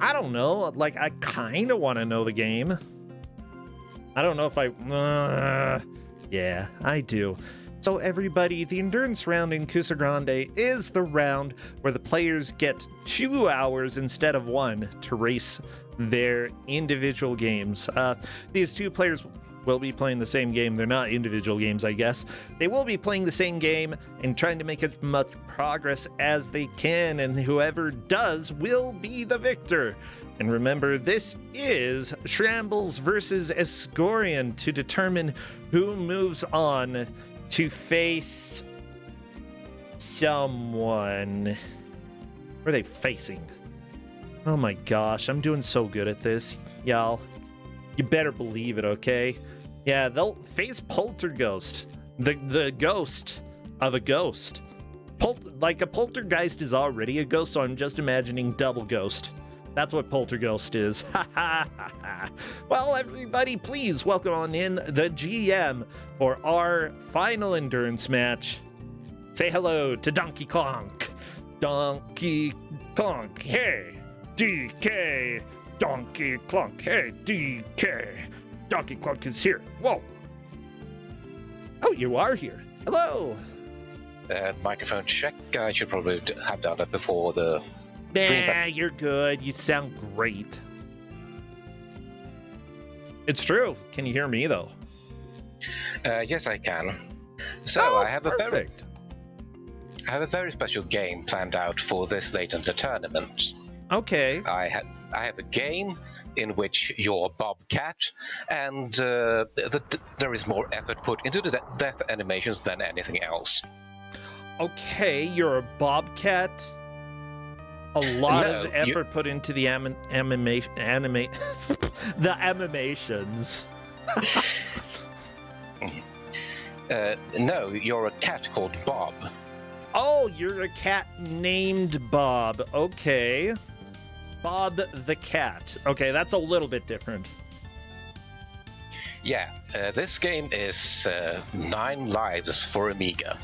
I don't know. Like, I kind of want to know the game. I don't know if I... yeah, I do. So everybody, the endurance round in Kuso6rande is the round where the players get 2 hours instead of 1 to race their individual games. These two players will be playing the same game. They're not individual games, I guess. They will be playing the same game and trying to make as much progress as they can, and whoever does will be the victor. And remember, this is Shambles versus Escorian to determine who moves on to face someone. Where are they facing? Oh my gosh, I'm doing so good at this, y'all. You better believe it, okay? Yeah, they'll face Polterghost, the ghost of a ghost. Like, a poltergeist is already a ghost, so I'm just imagining double ghost. That's what Polterghost is. Well, everybody, please welcome on in the GM for our final endurance match. Say hello to Donkey Clonk. Donkey Clonk, hey, DK. Donkey Clonk, hey, DK. Donkey Clonk is here. Whoa. Oh, you are here. Hello. Microphone check. I should probably have done that before the... Nah, you're good. You sound great. It's true. Can you hear me, though? Yes, I can. So I have perfect. I have a very special game planned out for this late in the tournament. Okay. I have a game in which you're Bobcat, and there is more effort put into the death animations than anything else. Okay, you're a Bobcat. A lot of effort put into the the animations. No, you're a cat called Bob. Oh, you're a cat named Bob. Okay. Bob the cat. Okay, that's a little bit different. Yeah, this game is 9 lives for Amiga.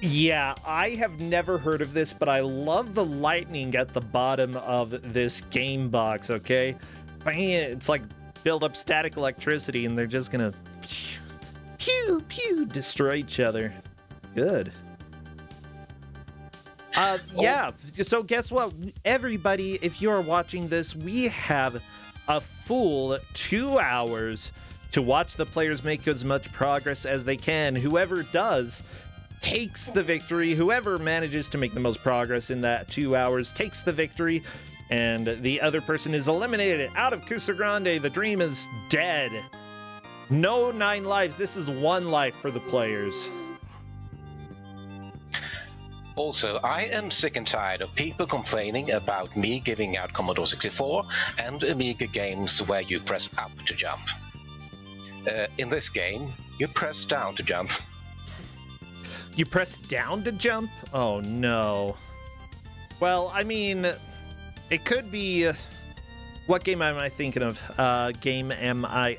Yeah, I have never heard of this, but I love the lightning at the bottom of this game box, okay? It's like build up static electricity, and they're just gonna pew, pew, destroy each other. Good. Yeah, so guess what? Everybody, if you are watching this, we have a full 2 hours to watch the players make as much progress as they can. Whoever does takes the victory. Whoever manages to make the most progress in that 2 hours takes the victory, and the other person is eliminated out of Kuso6rande. The dream is dead. No 9 lives. This is 1 life for the players. Also, I am sick and tired of people complaining about me giving out Commodore 64 and Amiga games where you press up to jump. In this game, you press down to jump. You press down to jump? Oh no. Well, I mean, it could be... what game am I thinking of? Game am I...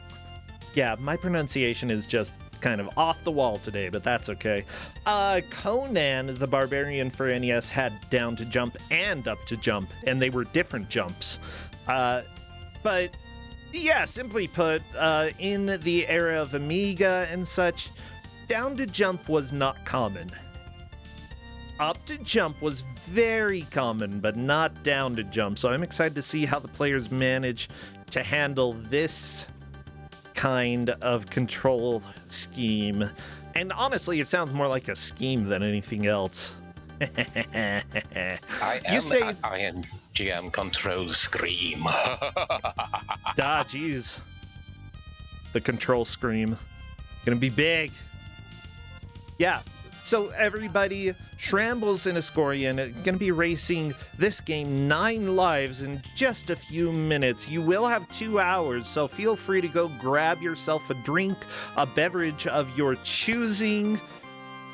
Yeah, my pronunciation is just kind of off the wall today, but that's okay. Conan the Barbarian for NES had down to jump and up to jump, and they were different jumps. But yeah, simply put, in the era of Amiga and such, down to jump was not common. Up to jump was very common, but not down to jump. So I'm excited to see how the players manage to handle this kind of control scheme. And honestly, it sounds more like a scheme than anything else. INGM control scream. Jeez. The control scream. Gonna be big. Yeah, so everybody, Shambles and Escorian are going to be racing this game 9 lives in just a few minutes. You will have 2 hours, so feel free to go grab yourself a drink, a beverage of your choosing.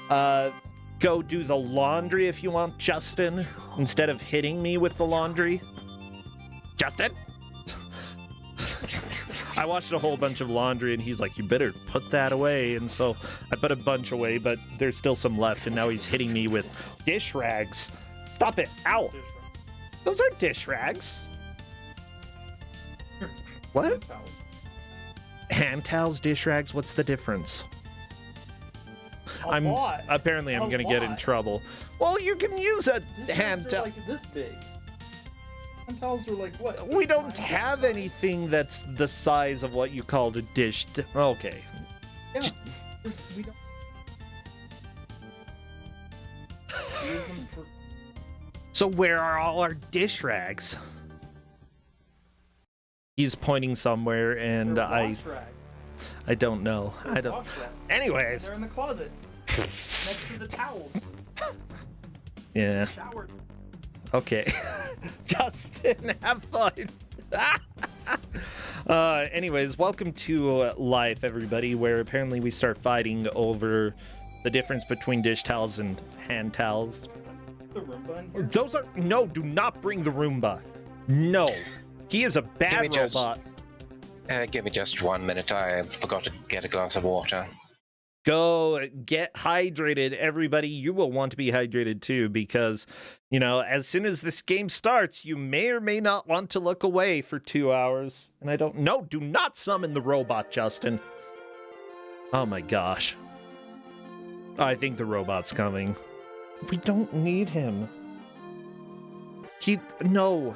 Go do the laundry if you want, Justin, instead of hitting me with the laundry. Justin? I watched a whole bunch of laundry, and he's like, you better put that away. And so I put a bunch away, but there's still some left, and now he's hitting me with dish rags. Stop it. Ow. Those are dish rags. What? Hand towels, dish rags, what's the difference? I'm gonna get in trouble. Well, you can use a hand towel. Like this big. Hand towels are like what? We don't have anything that's the size of what you called a dish. Okay. Yeah, we don't. Use them for... So where are all our dish rags? He's pointing somewhere, and I don't know. I don't. Anyways, they're in the closet next to the towels. Yeah. Shower. Okay. Justin, have fun. Anyways, welcome to Life, everybody, where apparently we start fighting over the difference between dish towels and hand towels. The Roomba in here? Those are... No, do not bring the Roomba. No. He is a bad robot. Give me just 1 minute. I forgot to get a glass of water. Go get hydrated, everybody. You will want to be hydrated too, because, you know, as soon as this game starts, you may or may not want to look away for 2 hours. And I don't... No, do not summon the robot, Justin. Oh my gosh. I think the robot's coming. We don't need him. No,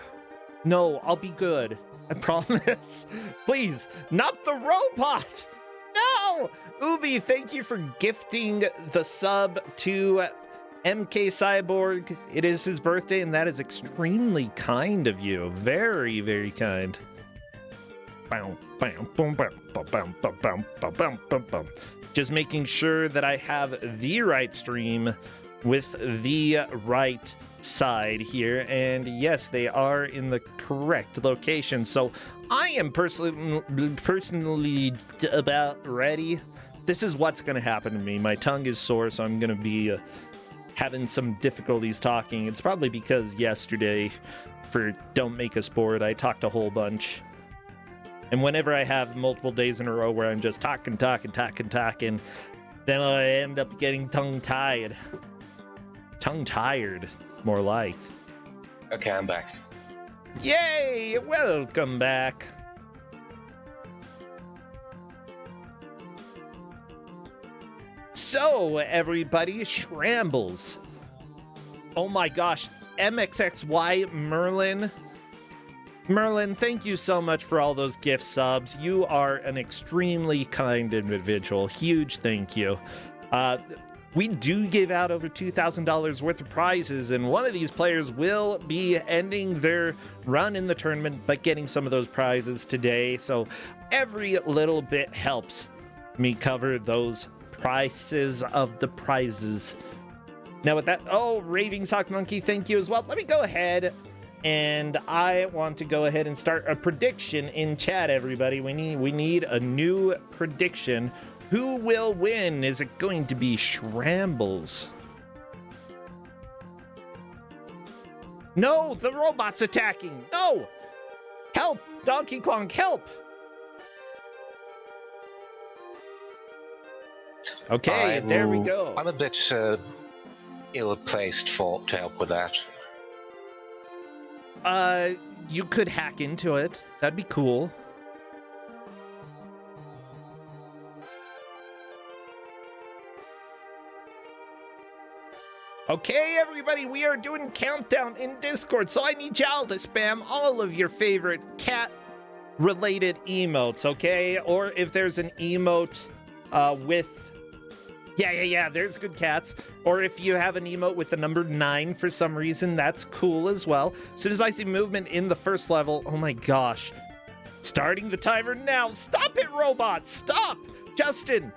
I'll be good. I promise. Please, not the robot. No! Ubi, thank you for gifting the sub to MK Cyborg. It is his birthday, and that is extremely kind of you. Very, very kind. Just making sure that I have the right stream with the right side here, and yes, they are in the correct location. So I am personally about ready. This is what's going to happen to me. My tongue is sore, so I'm going to be having some difficulties talking. It's probably because yesterday for Don't Make Us Bored, I talked a whole bunch. And whenever I have multiple days in a row where I'm just talking, then I end up getting tongue-tied. Tongue-tired, more like. Okay, I'm back. Yay! Welcome back. So, everybody, Shrambles. Oh my gosh, MXXY Merlin. Merlin, thank you so much for all those gift subs. You are an extremely kind individual. Huge thank you. We do give out over $2,000 worth of prizes, and one of these players will be ending their run in the tournament, but getting some of those prizes today. So every little bit helps me cover those prices of the prizes. Now with that, oh, Raving Sock Monkey, thank you as well. Let me go ahead, and I want to go ahead and start a prediction in chat, everybody. We need a new prediction. Who will win? Is it going to be Shrambles? No, the robot's attacking. No! Help! Donkey Kong, help! Okay, there we go. I'm a bit ill-placed to help with that. You could hack into it. That'd be cool. Okay, everybody, we are doing countdown in Discord, so I need y'all to spam all of your favorite cat-related emotes, okay? Or if there's an emote with... Yeah, there's good cats. Or if you have an emote with the number 9 for some reason, that's cool as well. As soon as I see movement in the first level, oh my gosh. Starting the timer now. Stop it, robot! Stop! Justin!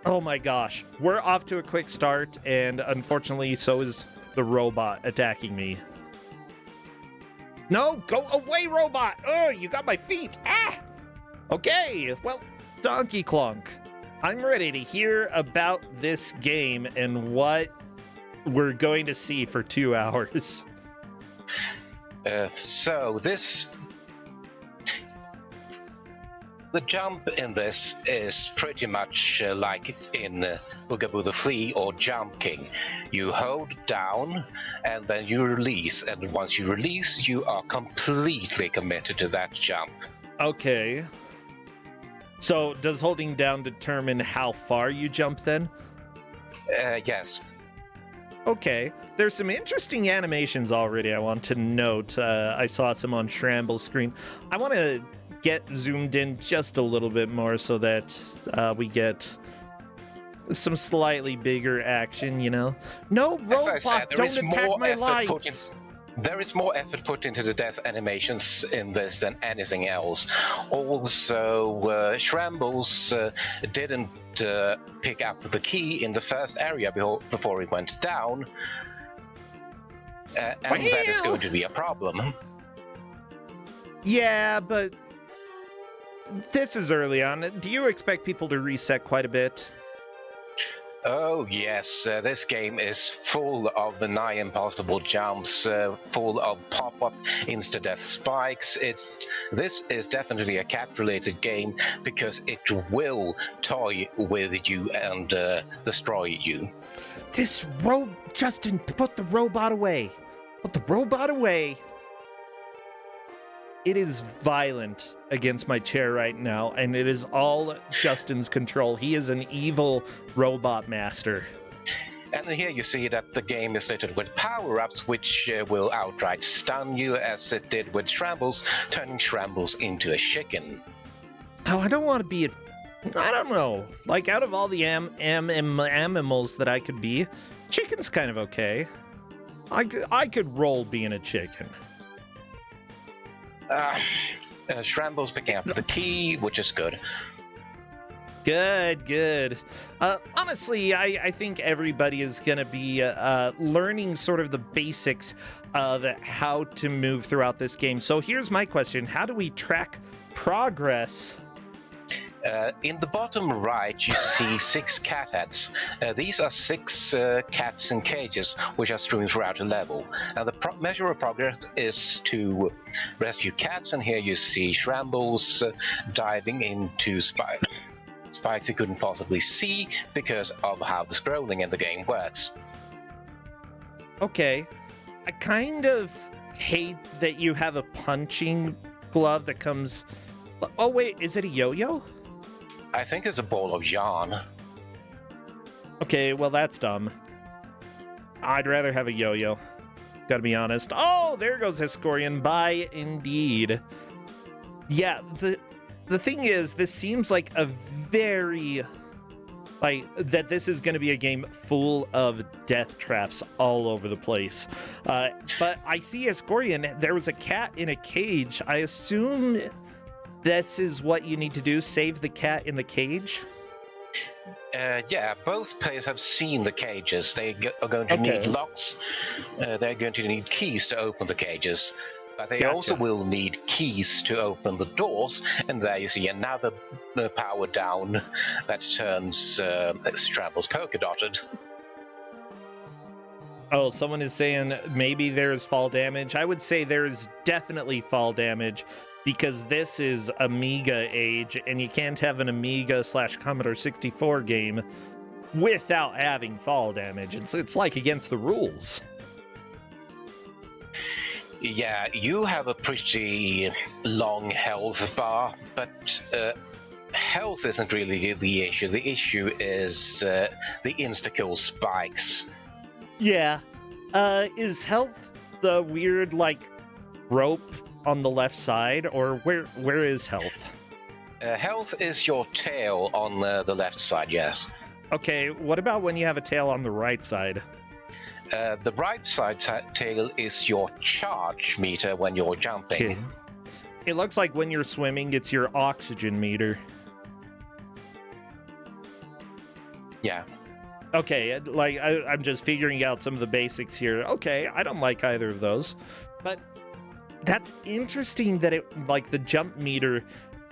Oh my gosh, we're off to a quick start, and unfortunately, so is the robot attacking me. No, go away, robot! Oh, you got my feet! Ah! Okay, well, Donkey Clonk, I'm ready to hear about this game and what we're going to see for 2 hours. The jump in this is pretty much like in Boogaboo the Flea or Jump King. You hold down and then you release, and once you release, you are completely committed to that jump. Okay. So does holding down determine how far you jump then? Yes. Okay. There's some interesting animations already I want to note. I saw some on Shramble's screen. I want to get zoomed in just a little bit more so that we get some slightly bigger action, you know? No, As I robot, said, there don't is attack more my effort lights! There is more effort put into the death animations in this than anything else. Also, Shambles didn't pick up the key in the first area before it went down, and that is going to be a problem. Yeah, but this is early on. Do you expect people to reset quite a bit? Oh yes, this game is full of the nigh impossible jumps, full of pop-up insta-death spikes. This is definitely a cat-related game because it will toy with you and destroy you. Justin, put the robot away. Put the robot away. It is violent against my chair right now, and it is all Justin's control. He is an evil robot master. And here you see that the game is littered with power-ups, which will outright stun you, as it did with Shambles, turning Shambles into a chicken. Oh, I don't want to be I don't know. Like, out of all the animals that I could be, chicken's kind of okay. I could roll being a chicken. Shambles picking up the key, which is good. Good. Honestly, I think everybody is going to be learning sort of the basics of how to move throughout this game. So here's my question. How do we track progress? In the bottom right, you see 6 cat heads. These are 6 cats in cages, which are strewn throughout the level. Now, the measure of progress is to rescue cats, and here you see Shambles diving into spikes he couldn't possibly see because of how the scrolling in the game works. Okay. I kind of hate that you have a punching glove that comes... Oh, wait, is it a yo-yo? I think it's a ball of yarn. Okay, well, that's dumb. I'd rather have a yo-yo. Gotta be honest. Oh, there goes Hescorian. Bye, indeed. Yeah, the thing is, this seems like a very... that this is going to be a game full of death traps all over the place. But I see Hescorian. There was a cat in a cage. I assume... this is what you need to do, save the cat in the cage? Yeah, both players have seen the cages. They are going to need locks. They're going to need keys to open the cages. But they also will need keys to open the doors. And there you see another power down that turns Shambles polka dotted. Oh, someone is saying maybe there is fall damage. I would say there is definitely fall damage, because this is Amiga age, and you can't have an Amiga/Commodore 64 game without having fall damage. It's like against the rules. Yeah, you have a pretty long health bar, but health isn't really the issue. The issue is the insta-kill spikes. Yeah. Is health the weird, rope on the left side, or where is health? Health is your tail on the left side, yes. Okay, what about when you have a tail on the right side? The right side tail is your charge meter when you're jumping. Okay. It looks like when you're swimming, it's your oxygen meter. Yeah. Okay, I'm just figuring out some of the basics here. Okay, I don't like either of those, but that's interesting that the jump meter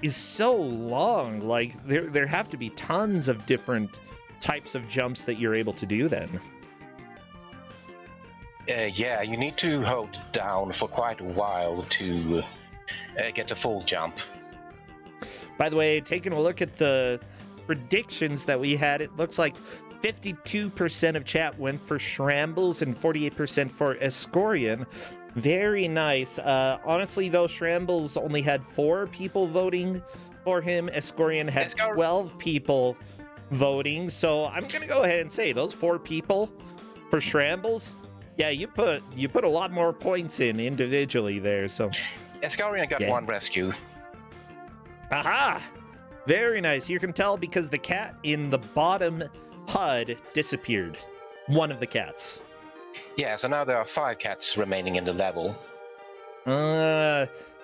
is so long. There have to be tons of different types of jumps that you're able to do then. Yeah, you need to hold it down for quite a while to get a full jump. By the way, taking a look at the predictions that we had, it looks like 52% of chat went for Shambles and 48% for Hescorian. Very nice. Honestly, though, Shrambles only had 4 people voting for him. Escorian had 12 people voting. So I'm gonna go ahead and say those 4 people for Shrambles. Yeah, you put a lot more points in individually there. So Escorian got 1 rescue. Aha! Very nice. You can tell because the cat in the bottom HUD disappeared. One of the cats. Yeah, so now there are 5 cats remaining in the level.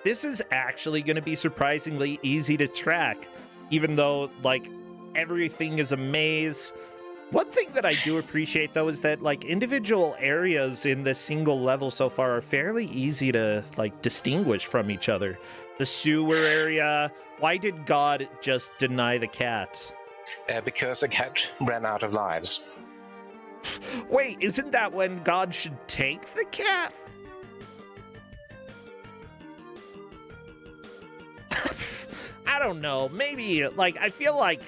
This is actually going to be surprisingly easy to track, even though, like, everything is a maze. One thing that I do appreciate, though, is that, like, individual areas in this single level so far are fairly easy to, like, distinguish from each other. The sewer area. Why did God just deny the cat? Because the cat ran out of lives. Wait, isn't that when God should take the cat? I don't know. Maybe, like, I feel like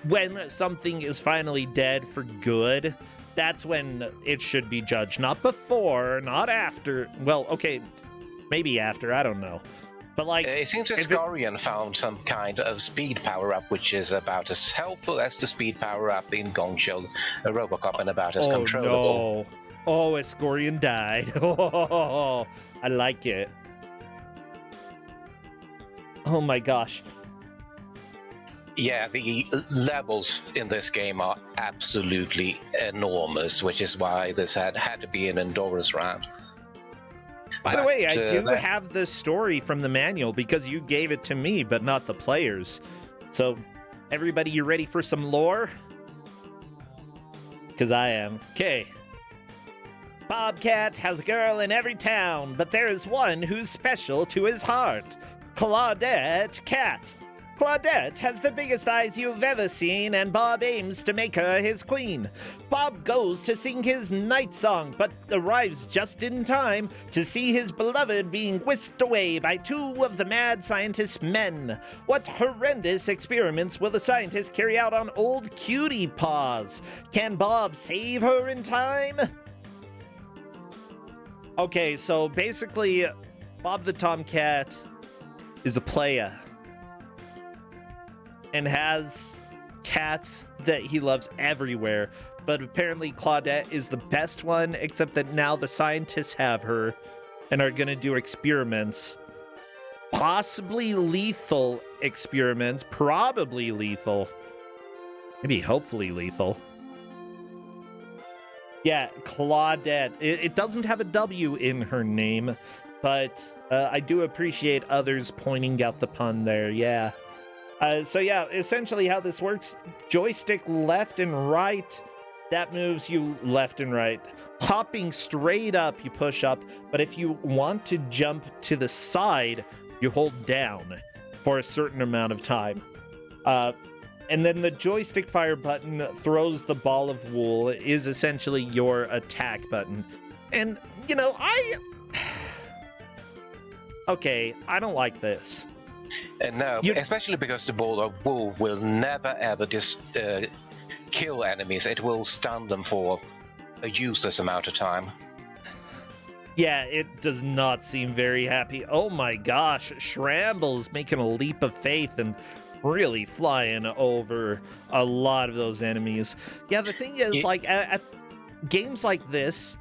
when something is finally dead for good, that's when it should be judged. Not before, not after. Well, okay, maybe after, I don't know. But, like, it seems Escorian found some kind of speed power-up, which is about as helpful as the speed power-up in Gongshul, Robocop, and about as controllable. No. Oh, Escorian died. Oh, I like it. Oh my gosh. Yeah, the levels in this game are absolutely enormous, which is why this had to be an endurance round. By the way, I do have the story from the manual because you gave it to me, but not the players. So, everybody, you ready for some lore? Because I am. Okay. Bobcat has a girl in every town, but there is one who's special to his heart. Claudette Cat. Claudette has the biggest eyes you've ever seen, and Bob aims to make her his queen. Bob goes to sing his night song, but arrives just in time to see his beloved being whisked away by 2 of the mad scientist's men. What horrendous experiments will the scientist carry out on old Cutie Paws? Can Bob save her in time? Okay, so basically, Bob the Tomcat is a playa and has cats that he loves everywhere, but apparently Claudette is the best one, except that now the scientists have her and are gonna do experiments. Possibly lethal experiments, probably lethal. Maybe hopefully lethal. Yeah, Claudette. It doesn't have a W in her name, but I do appreciate others pointing out the pun there, yeah. So yeah, essentially how this works, joystick left and right, that moves you left and right. Hopping straight up, you push up, but if you want to jump to the side, you hold down for a certain amount of time. And then the joystick fire button throws the ball of wool, is essentially your attack button. And, you know, okay, I don't like this. No, especially because the ball of wool will never ever just kill enemies. It will stun them for a useless amount of time. Yeah, it does not seem very happy. Oh my gosh, Shrambles making a leap of faith and really flying over a lot of those enemies. Yeah, the thing is, like, at games like this,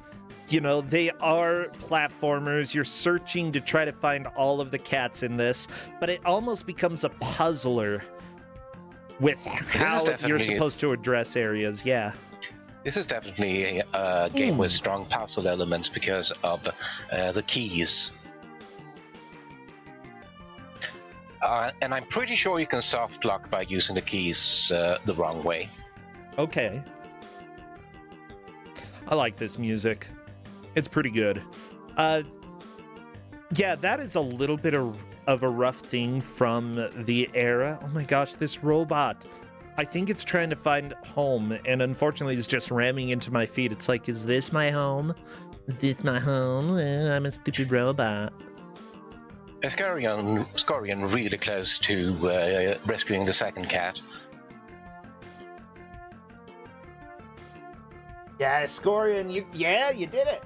you know, they are platformers. You're searching to try to find all of the cats in this, but it almost becomes a puzzler with how you're supposed to address areas. Yeah. This is definitely a game with strong puzzle elements because of the keys. And I'm pretty sure you can soft lock by using the keys the wrong way. Okay. I like this music. It's pretty good. Yeah, that is a little bit of a rough thing from the era. Oh my gosh, this robot. I think it's trying to find home, and unfortunately it's just ramming into my feet. It's like, is this my home? Is this my home? I'm a stupid robot. Escorian really close to rescuing the second cat. Yeah, Escorian, you did it.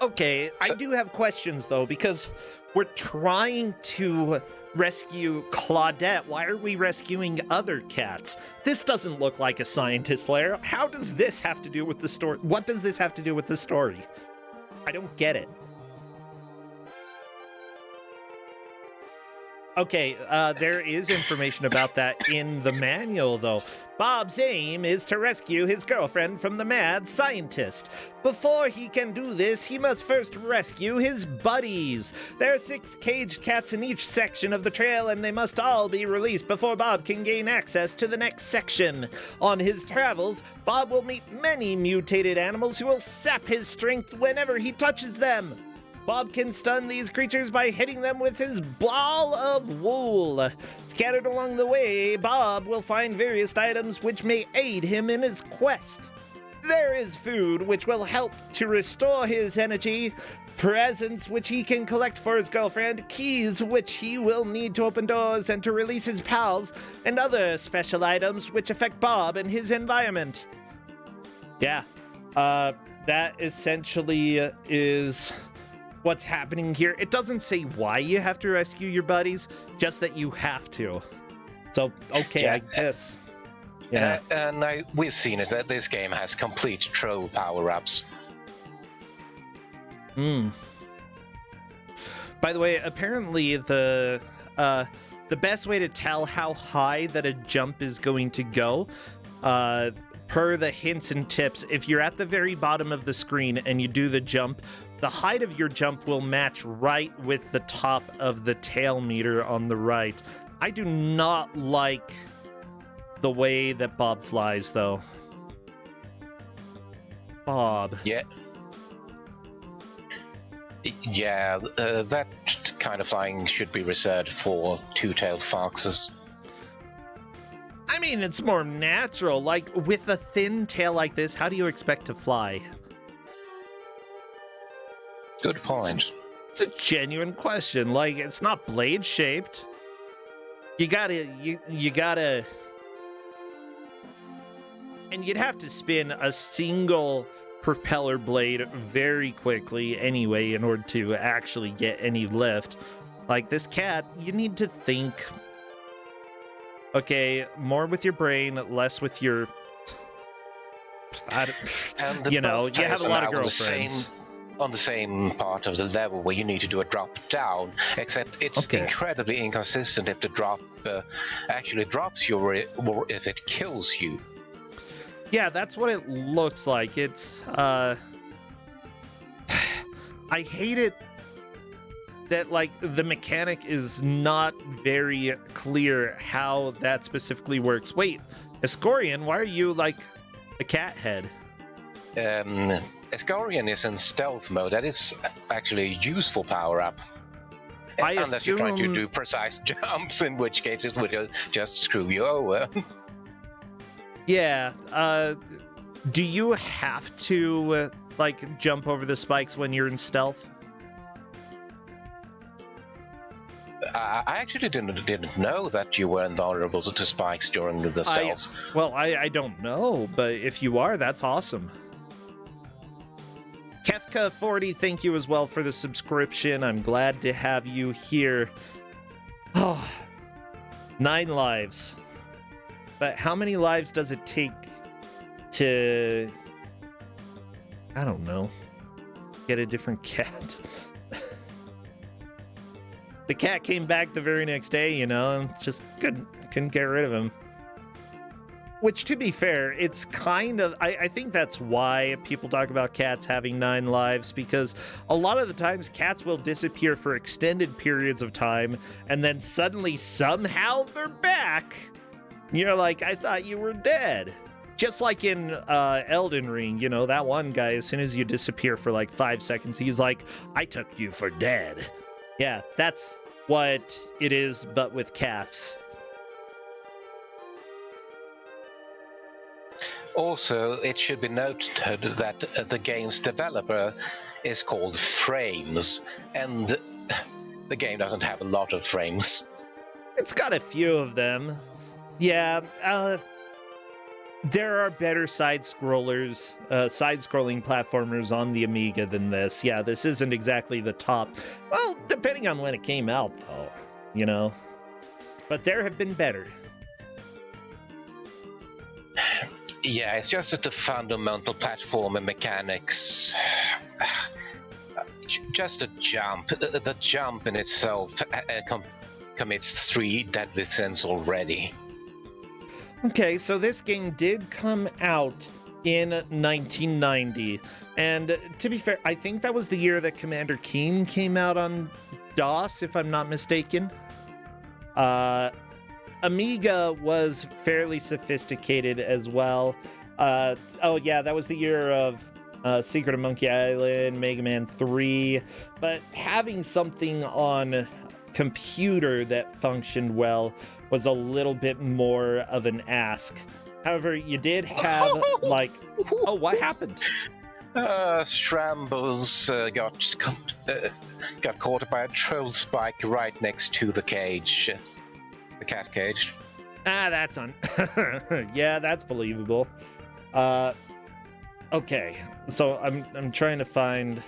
Okay, I do have questions, though, because we're trying to rescue Claudette. Why are we rescuing other cats? This doesn't look like a scientist lair. How does this have to do with the story? What does this have to do with the story? I don't get it. Okay, there is information about that in the manual, though. Bob's aim is to rescue his girlfriend from the mad scientist. Before he can do this, he must first rescue his buddies. There are 6 caged cats in each section of the trail, and they must all be released before Bob can gain access to the next section. On his travels, Bob will meet many mutated animals who will sap his strength whenever he touches them. Bob can stun these creatures by hitting them with his ball of wool. Scattered along the way, Bob will find various items which may aid him in his quest. There is food which will help to restore his energy, presents which he can collect for his girlfriend, keys which he will need to open doors and to release his pals, and other special items which affect Bob and his environment. Yeah, that essentially is what's happening here. It doesn't say why you have to rescue your buddies, just that you have to. So, okay, Yeah. I guess. Yeah. We've seen it, that this game has complete troll power-ups. By the way, apparently the best way to tell how high that a jump is going to go, per the hints and tips, if you're at the very bottom of the screen and you do the jump, the height of your jump will match right with the top of the tail meter on the right. I do not like the way that Bob flies, though. Bob. Yeah. Yeah, that kind of flying should be reserved for two-tailed foxes. I mean, it's more natural. Like, with a thin tail like this, how do you expect to fly? Good point. It's a genuine question. Like, it's not blade-shaped. You gotta... And you'd have to spin a single propeller blade very quickly anyway in order to actually get any lift. Like, this cat, you need to think... Okay, more with your brain, less with your... you know, you have a lot of girlfriends. On the same part of the level where you need to do a drop down, except it's incredibly inconsistent if the drop actually drops you or if it kills you. Yeah, that's what it looks like. It's, I hate it that, like, the mechanic is not very clear how that specifically works. Wait, Escorian, why are you, like, a cat head? Escorian is in stealth mode. That is actually a useful power-up. Unless you're trying to do precise jumps, in which case it would just screw you over. Yeah, do you have to, like, jump over the spikes when you're in stealth? I actually didn't know that you were invulnerable to spikes during the stealth. I don't know, but if you are, that's awesome. Kefka40, thank you as well for the subscription. I'm glad to have you here. Oh, 9 lives. But how many lives does it take to... I don't know. Get a different cat? The cat came back the very next day, you know, and just couldn't get rid of him. Which, to be fair, it's kind of... I think that's why people talk about cats having 9 lives, because a lot of the times cats will disappear for extended periods of time, and then suddenly, somehow, they're back. You're like, I thought you were dead. Just like in Elden Ring, you know, that one guy, as soon as you disappear for like 5 seconds, he's like, I took you for dead. Yeah, that's what it is, but with cats. Also, it should be noted that the game's developer is called Frames, and the game doesn't have a lot of frames. It's got a few of them. Yeah, there are better side-scrolling platformers on the Amiga than this. Yeah, this isn't exactly the top. Well, depending on when it came out, though, you know. But there have been better. Yeah, it's just that the fundamental platform and mechanics. Just a jump. The jump in itself commits 3 deadly sins already. Okay, so this game did come out in 1990. And to be fair, I think that was the year that Commander Keen came out on DOS, if I'm not mistaken. Amiga was fairly sophisticated as well. Oh yeah, that was the year of Secret of Monkey Island, Mega Man 3. But having something on computer that functioned well was a little bit more of an ask. However, you did have, like... Oh, what happened? Shrambles got caught by a troll spike right next to the cage. The cat cage. Ah, that's yeah, that's believable. Okay, so I'm trying to find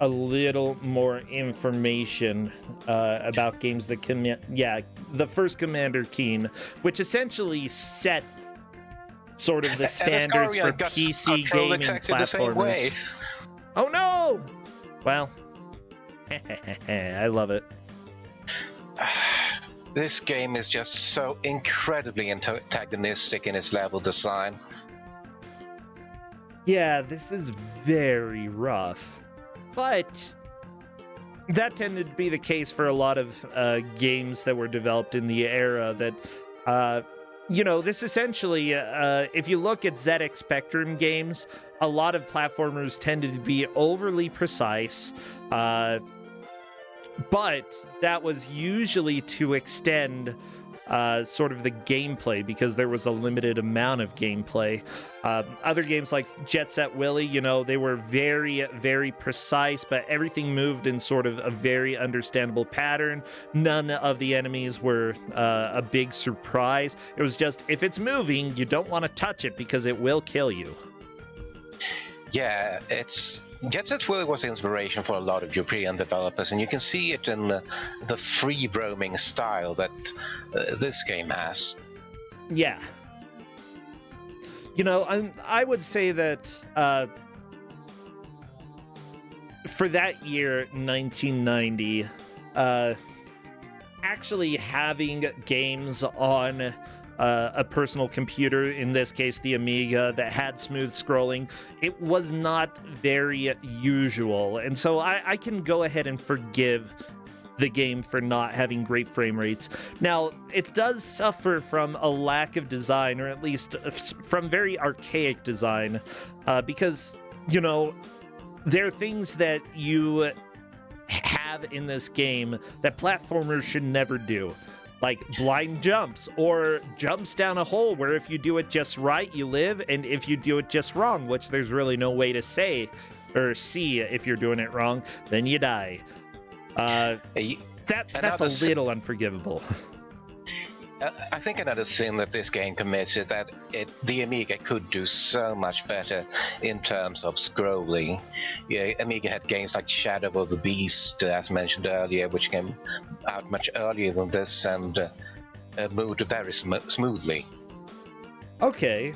a little more information about games that the first Commander Keen, which essentially set sort of the standards for PC gaming platformers. Oh no! Well, I love it. This game is just so incredibly antagonistic in its level design. Yeah, this is very rough. But that tended to be the case for a lot of games that were developed in the era that, this essentially, if you look at ZX Spectrum games, a lot of platformers tended to be overly precise, but that was usually to extend sort of the gameplay because there was a limited amount of gameplay. Other games like Jet Set Willy, they were very, very precise, but everything moved in sort of a very understandable pattern. None of the enemies were a big surprise. It was just, if it's moving, you don't want to touch it because it will kill you. Yeah, Jet Set Willy was the inspiration for a lot of European developers, and you can see it in the free-roaming style that this game has. Yeah. I would say that for that year, 1990, actually having games on a personal computer, in this case the Amiga, that had smooth scrolling, it was not very usual. And so I can go ahead and forgive the game for not having great frame rates. Now, it does suffer from a lack of design, or at least from very archaic design, because, there are things that you have in this game that platformers should never do. Like blind jumps or jumps down a hole where if you do it just right, you live, and if you do it just wrong, which there's really no way to say or see if you're doing it wrong, then you die. That's a little unforgivable. I think another sin that this game commits is that the Amiga could do so much better in terms of scrolling. Yeah, Amiga had games like Shadow of the Beast, as mentioned earlier, which came out much earlier than this and moved very smoothly. Okay,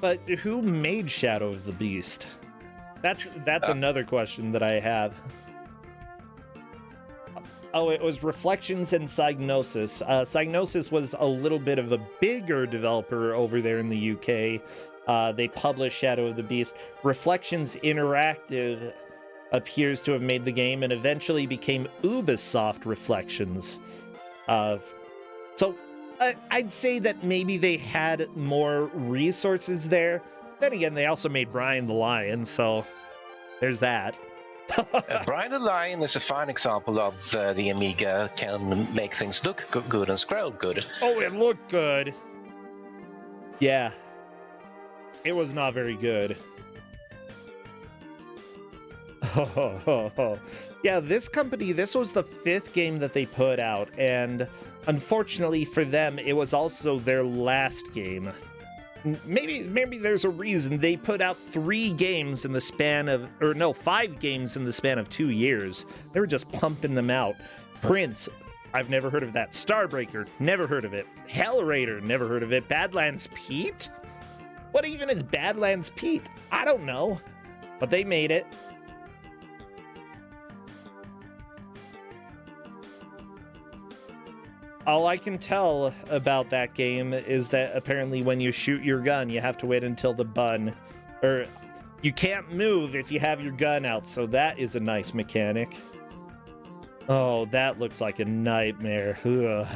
but who made Shadow of the Beast? That's another question that I have. Oh, it was Reflections and Psygnosis. Psygnosis was a little bit of a bigger developer over there in the UK. They published Shadow of the Beast. Reflections Interactive appears to have made the game and eventually became Ubisoft Reflections. So I'd say that maybe they had more resources there. Then again, they also made Brian the Lion, so there's that. Brian the Lion is a fine example of the Amiga can make things look good and scroll good. Oh, it looked good. Yeah. It was not very good. Yeah, this company, this was the 5th game that they put out, and unfortunately for them, it was also their last game. maybe there's a reason they put out 3 games in the span of, or no, 5 games in the span of 2 years. They were just pumping them out. Prince, I've never heard of that. Starbreaker, never heard of it. Hellraider, never heard of it. Badlands Pete? What even is Badlands Pete? I don't know. But they made it. All I can tell about that game is that apparently when you shoot your gun, you have to wait until the button, or you can't move if you have your gun out, so that is a nice mechanic. Oh, that looks like a nightmare. Ugh.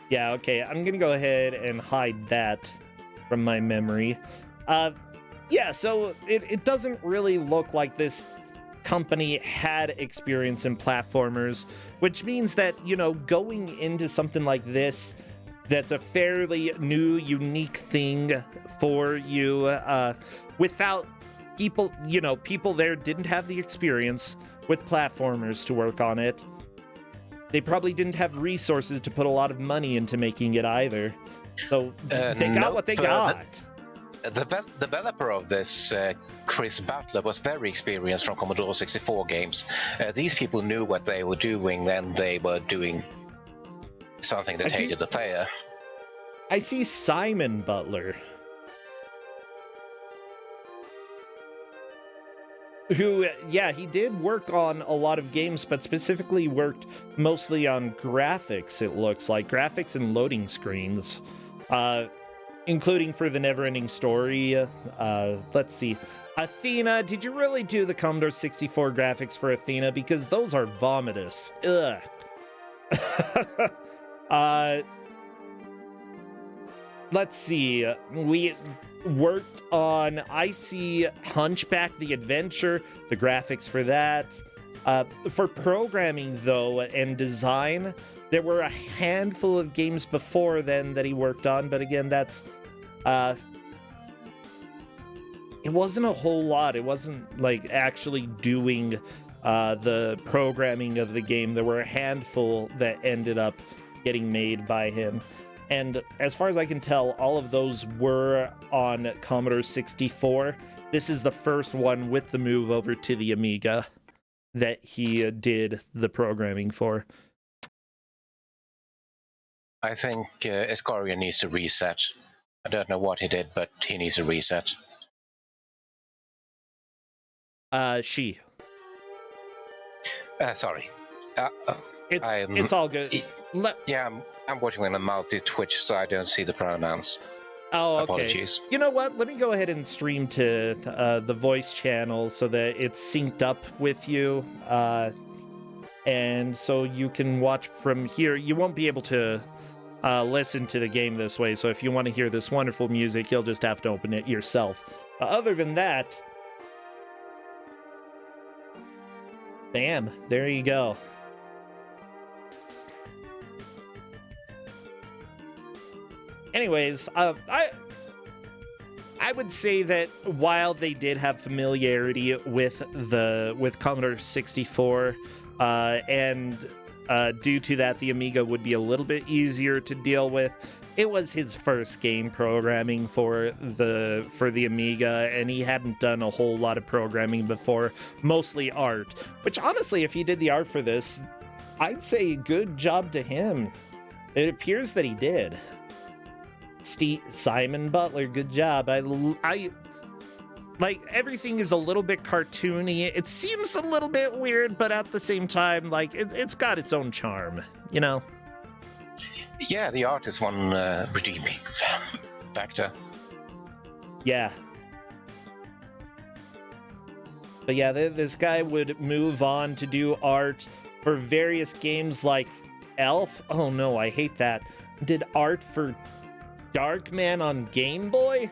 Yeah, okay, I'm gonna go ahead and hide that from my memory. Yeah, so it doesn't really look like this company had experience in platformers, which means that, you know, going into something like this, that's a fairly new, unique thing for you, without people, you know, people there didn't have the experience with platformers to work on it. They probably didn't have resources to put a lot of money into making it either. So they got what they got. The developer of this, Chris Butler, was very experienced from Commodore 64 games. These people knew what they were doing, and they were doing something that hated the player. I see Simon Butler, who, yeah, he did work on a lot of games, but specifically worked mostly on graphics, it looks like. Graphics and loading screens. Including for the Neverending Story. Let's see. Athena, did you really do the Commodore 64 graphics for Athena? Because those are vomitous. Ugh. Let's see. We worked on Icy Hunchback the Adventure, the graphics for that. For programming, though, and design, there were a handful of games before then that he worked on, but again, that's it wasn't a whole lot. It wasn't like actually doing the programming of the game. There were a handful that ended up getting made by him. And as far as I can tell, all of those were on Commodore 64. This is the first one with the move over to the Amiga that he did the programming for. I think Escoria needs to reset. I don't know what he did, but he needs a reset. She. Sorry. It's all good. Yeah, I'm watching on a multi-Twitch, so I don't see the pronouns. Oh, okay. Apologies. You know what? Let me go ahead and stream to the voice channel so that it's synced up with you. And so you can watch from here. You won't be able to listen to the game this way, so if you want to hear this wonderful music, you'll just have to open it yourself. Other than that, bam, there you go. Anyways, I would say that while they did have familiarity with Commodore 64, and due to that, the Amiga would be a little bit easier to deal with. It was his first game programming for the Amiga, and he hadn't done a whole lot of programming before, mostly art. Which, honestly, if he did the art for this, I'd say good job to him. It appears that he did. Simon Butler, good job. I like, everything is a little bit cartoony. It seems a little bit weird, but at the same time, like, it's got its own charm, you know? Yeah, the art is one redeeming factor. Yeah. But yeah, this guy would move on to do art for various games like Elf. Oh no, I hate that. Did art for Darkman on Game Boy?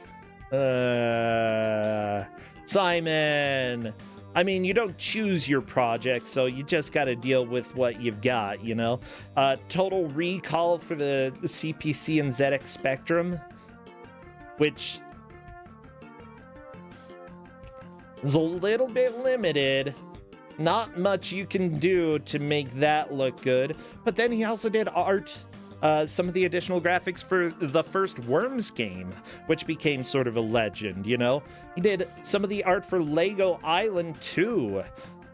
Simon! I mean, you don't choose your project, so you just gotta deal with what you've got, you know? Total Recall for the CPC and ZX Spectrum, which is a little bit limited. Not much you can do to make that look good. But then he also did art some of the additional graphics for the first Worms game, which became sort of a legend, you know? He did some of the art for Lego Island 2,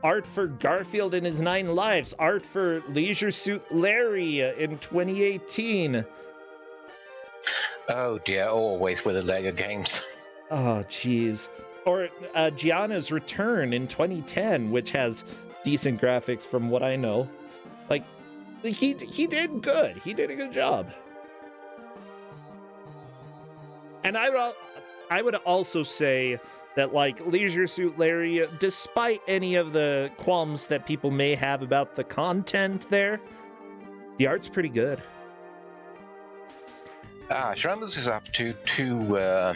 art for Garfield and His 9 Lives, art for Leisure Suit Larry in 2018. Oh dear, always with the Lego games. Oh, jeez. Or Gianna's Return in 2010, which has decent graphics from what I know. Like, he did good. He did a good job. And I would also say that, like, Leisure Suit Larry, despite any of the qualms that people may have about the content there, the art's pretty good. Shrambles is up to 2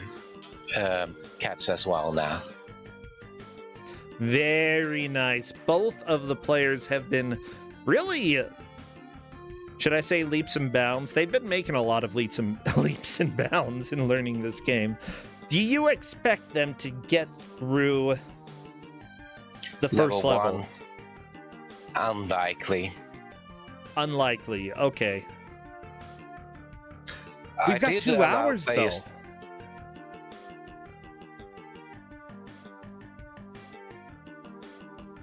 cats as well now. Very nice. Both of the players have been really, should I say, leaps and bounds. They've been making a lot of leaps and bounds in learning this game. Do you expect them to get through the first level? 1. Unlikely. Unlikely. Okay. We've got 2 hours, though.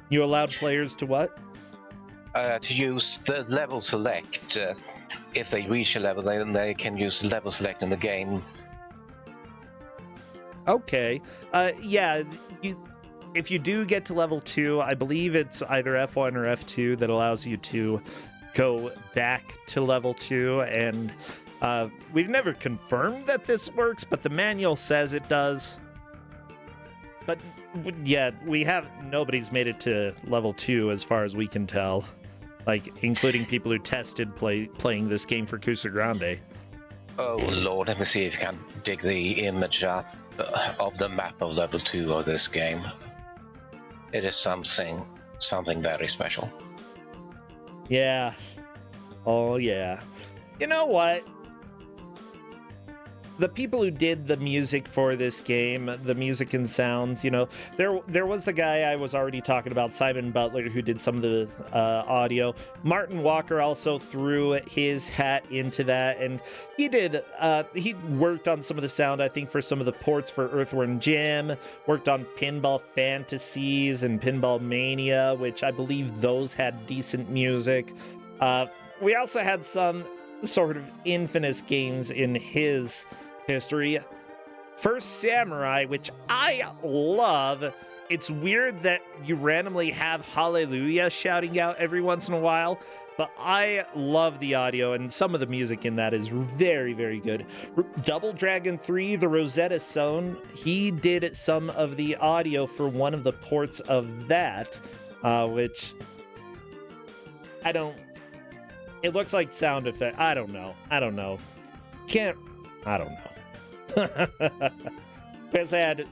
You allowed players to what? To use the level select. If they reach a level, then they can use the level select in the game. Okay. Yeah, if you do get to level 2, I believe it's either F1 or F2 that allows you to go back to level 2, and we've never confirmed that this works, but the manual says it does. But yeah, nobody's made it to level 2 as far as we can tell. Like, including people who tested playing this game for Kuso6rande. Oh lord, let me see if I can dig the image up of the map of level 2 of this game. It is something very special. Yeah. Oh yeah. You know what? The people who did the music for this game, the music and sounds, you know, there was the guy I was already talking about, Simon Butler, who did some of the audio. Martin Walker also threw his hat into that, and he worked on some of the sound, I think, for some of the ports for Earthworm Jim, worked on Pinball Fantasies and Pinball Mania, which I believe those had decent music. We also had some sort of infamous games in his history. First Samurai, which I love. It's weird that you randomly have Hallelujah shouting out every once in a while, but I love the audio, and some of the music in that is very, very good. Double Dragon 3, the Rosetta Zone, he did some of the audio for one of the ports of that, which it looks like sound effect. I don't know. I don't know. Because I had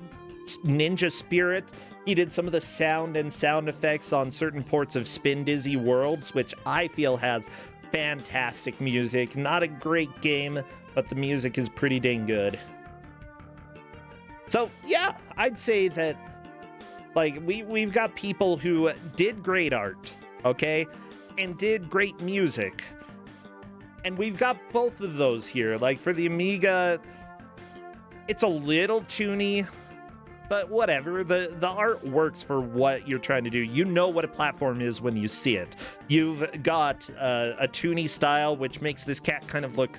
Ninja Spirit. He did some of the sound and sound effects on certain ports of Spin Dizzy Worlds, which I feel has fantastic music. Not a great game, but the music is pretty dang good. So, yeah, I'd say that, like, we've got people who did great art, okay? And did great music. And we've got both of those here. Like, for the Amiga, it's a little toony, but whatever. The art works for what you're trying to do. You know what a platform is when you see it. You've got a toony style, which makes this cat kind of look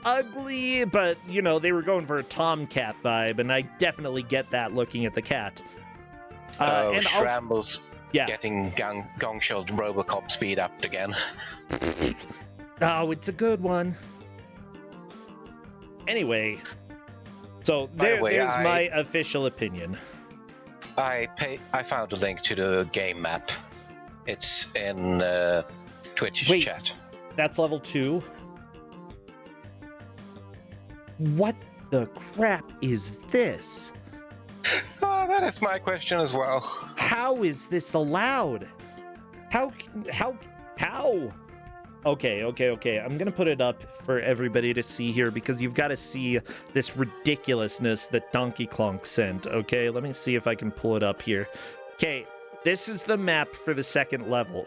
ugly, but, you know, they were going for a Tomcat vibe, and I definitely get that looking at the cat. And Shrambles. Yeah. Getting gong-shelled Robocop speed up again. Oh, it's a good one. Anyway, so there's my official opinion. I found a link to the game map. It's in Twitch chat. That's level 2? What the crap is this? Oh, that is my question as well. How is this allowed? How? Okay. I'm gonna put it up for everybody to see here because you've got to see this ridiculousness that Donkey Klonk sent. Okay, let me see if I can pull it up here. Okay, this is the map for the second level.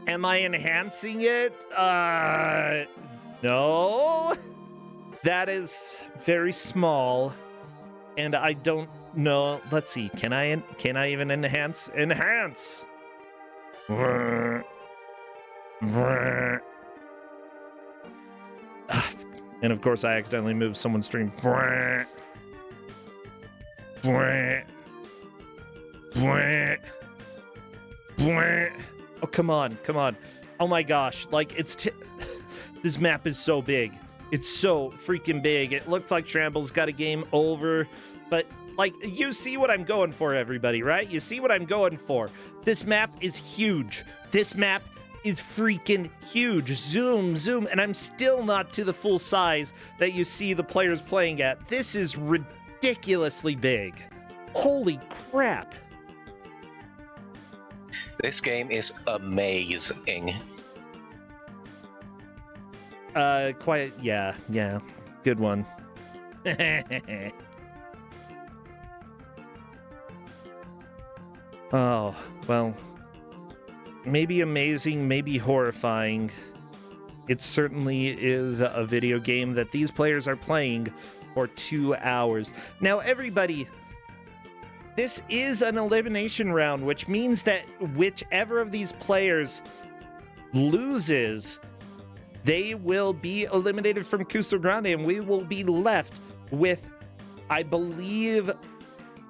Am I enhancing it? No. That is very small, and I don't know. Let's see. Can I even enhance? Enhance. And of course, I accidentally moved someone's stream. Oh, come on. Oh my gosh, like, this map is so big. It's so freaking big. It looks like Tramble's got a game over, but, like, you see what I'm going for, everybody, right? You see what I'm going for. This map is huge. This map is freaking huge. Zoom, and I'm still not to the full size that you see the players playing at. This is ridiculously big. Holy crap. This game is amazing. Quiet. Yeah. Good one. Oh, well, maybe amazing, maybe horrifying. It certainly is a video game that these players are playing for 2 hours. Now, everybody, this is an elimination round, which means that whichever of these players loses, they will be eliminated from Kuso6rande, and we will be left with, I believe,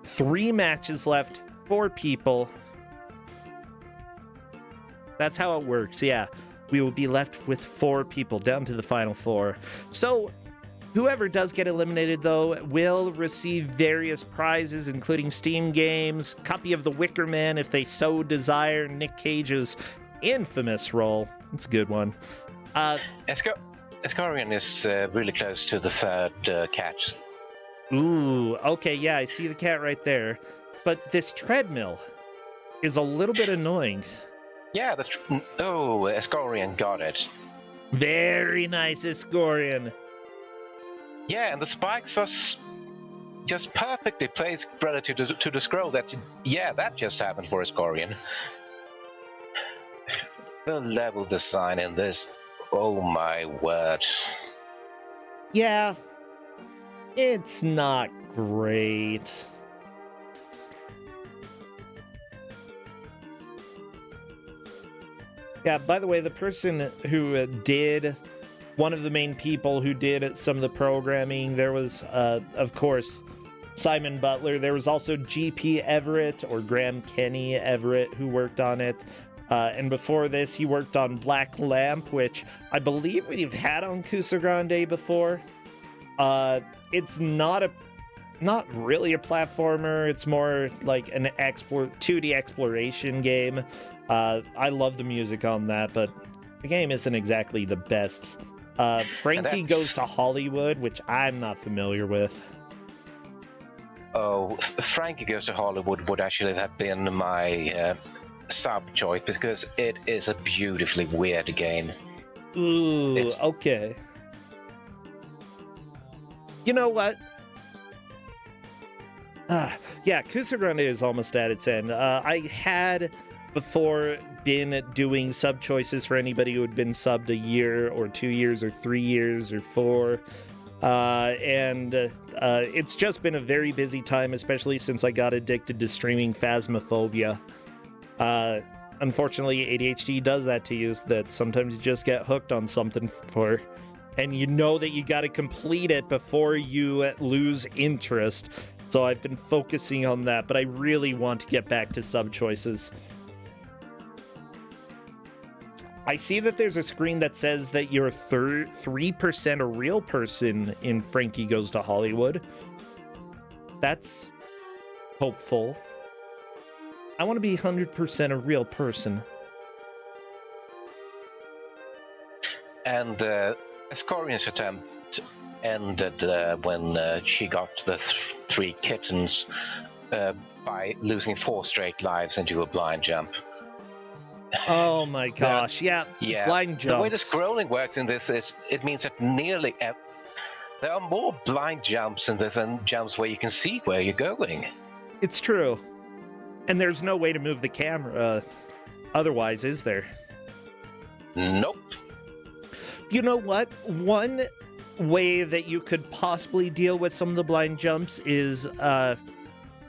3 matches left, 4 people. That's how it works, yeah. We will be left with 4 people down to the final 4. So, whoever does get eliminated, though, will receive various prizes, including Steam games, copy of The Wicker Man if they so desire, Nick Cage's infamous role. It's a good one. Escorian is really close to the 3rd catch. Ooh, okay, yeah, I see the cat right there. But this treadmill is a little bit annoying. Yeah, Escorian got it. Very nice, Escorian. Yeah, and the spikes are just perfectly placed relative to the scroll. That just happened for Escorian. The level design in this, oh my word. Yeah, it's not great. Yeah, by the way, the person who did, one of the main people who did some of the programming, there was, of course, Simon Butler. There was also GP Everett, or Graham Kenny Everett, who worked on it. And before this, he worked on Black Lamp, which I believe we've had on Kuso6rande before. It's not really a platformer. It's more like an 2D exploration game. I love the music on that, but the game isn't exactly the best. Frankie Goes to Hollywood, which I'm not familiar with. Oh, Frankie Goes to Hollywood would actually have been my sub-choice, because it is a beautifully weird game. Ooh, okay. You know what? Yeah, Kuso6rande is almost at its end. I had before been doing sub choices for anybody who had been subbed a year or 2 years or 3 years or 4. And it's just been a very busy time, especially since I got addicted to streaming Phasmophobia. Unfortunately, ADHD does that to you, that sometimes you just get hooked on something and you know that you got to complete it before you lose interest. So I've been focusing on that, but I really want to get back to sub choices. I see that there's a screen that says that you're 3% a real person in Frankie Goes to Hollywood. That's hopeful. I want to be 100% a real person. And Escorian's attempt ended when she got the 3 kittens by losing 4 straight lives into a blind jump. Oh my gosh, yeah, blind jumps. The way the scrolling works in this is, it means that nearly there are more blind jumps in this than jumps where you can see where you're going. It's true. And there's no way to move the camera otherwise, is there? Nope. You know what? One way that you could possibly deal with some of the blind jumps is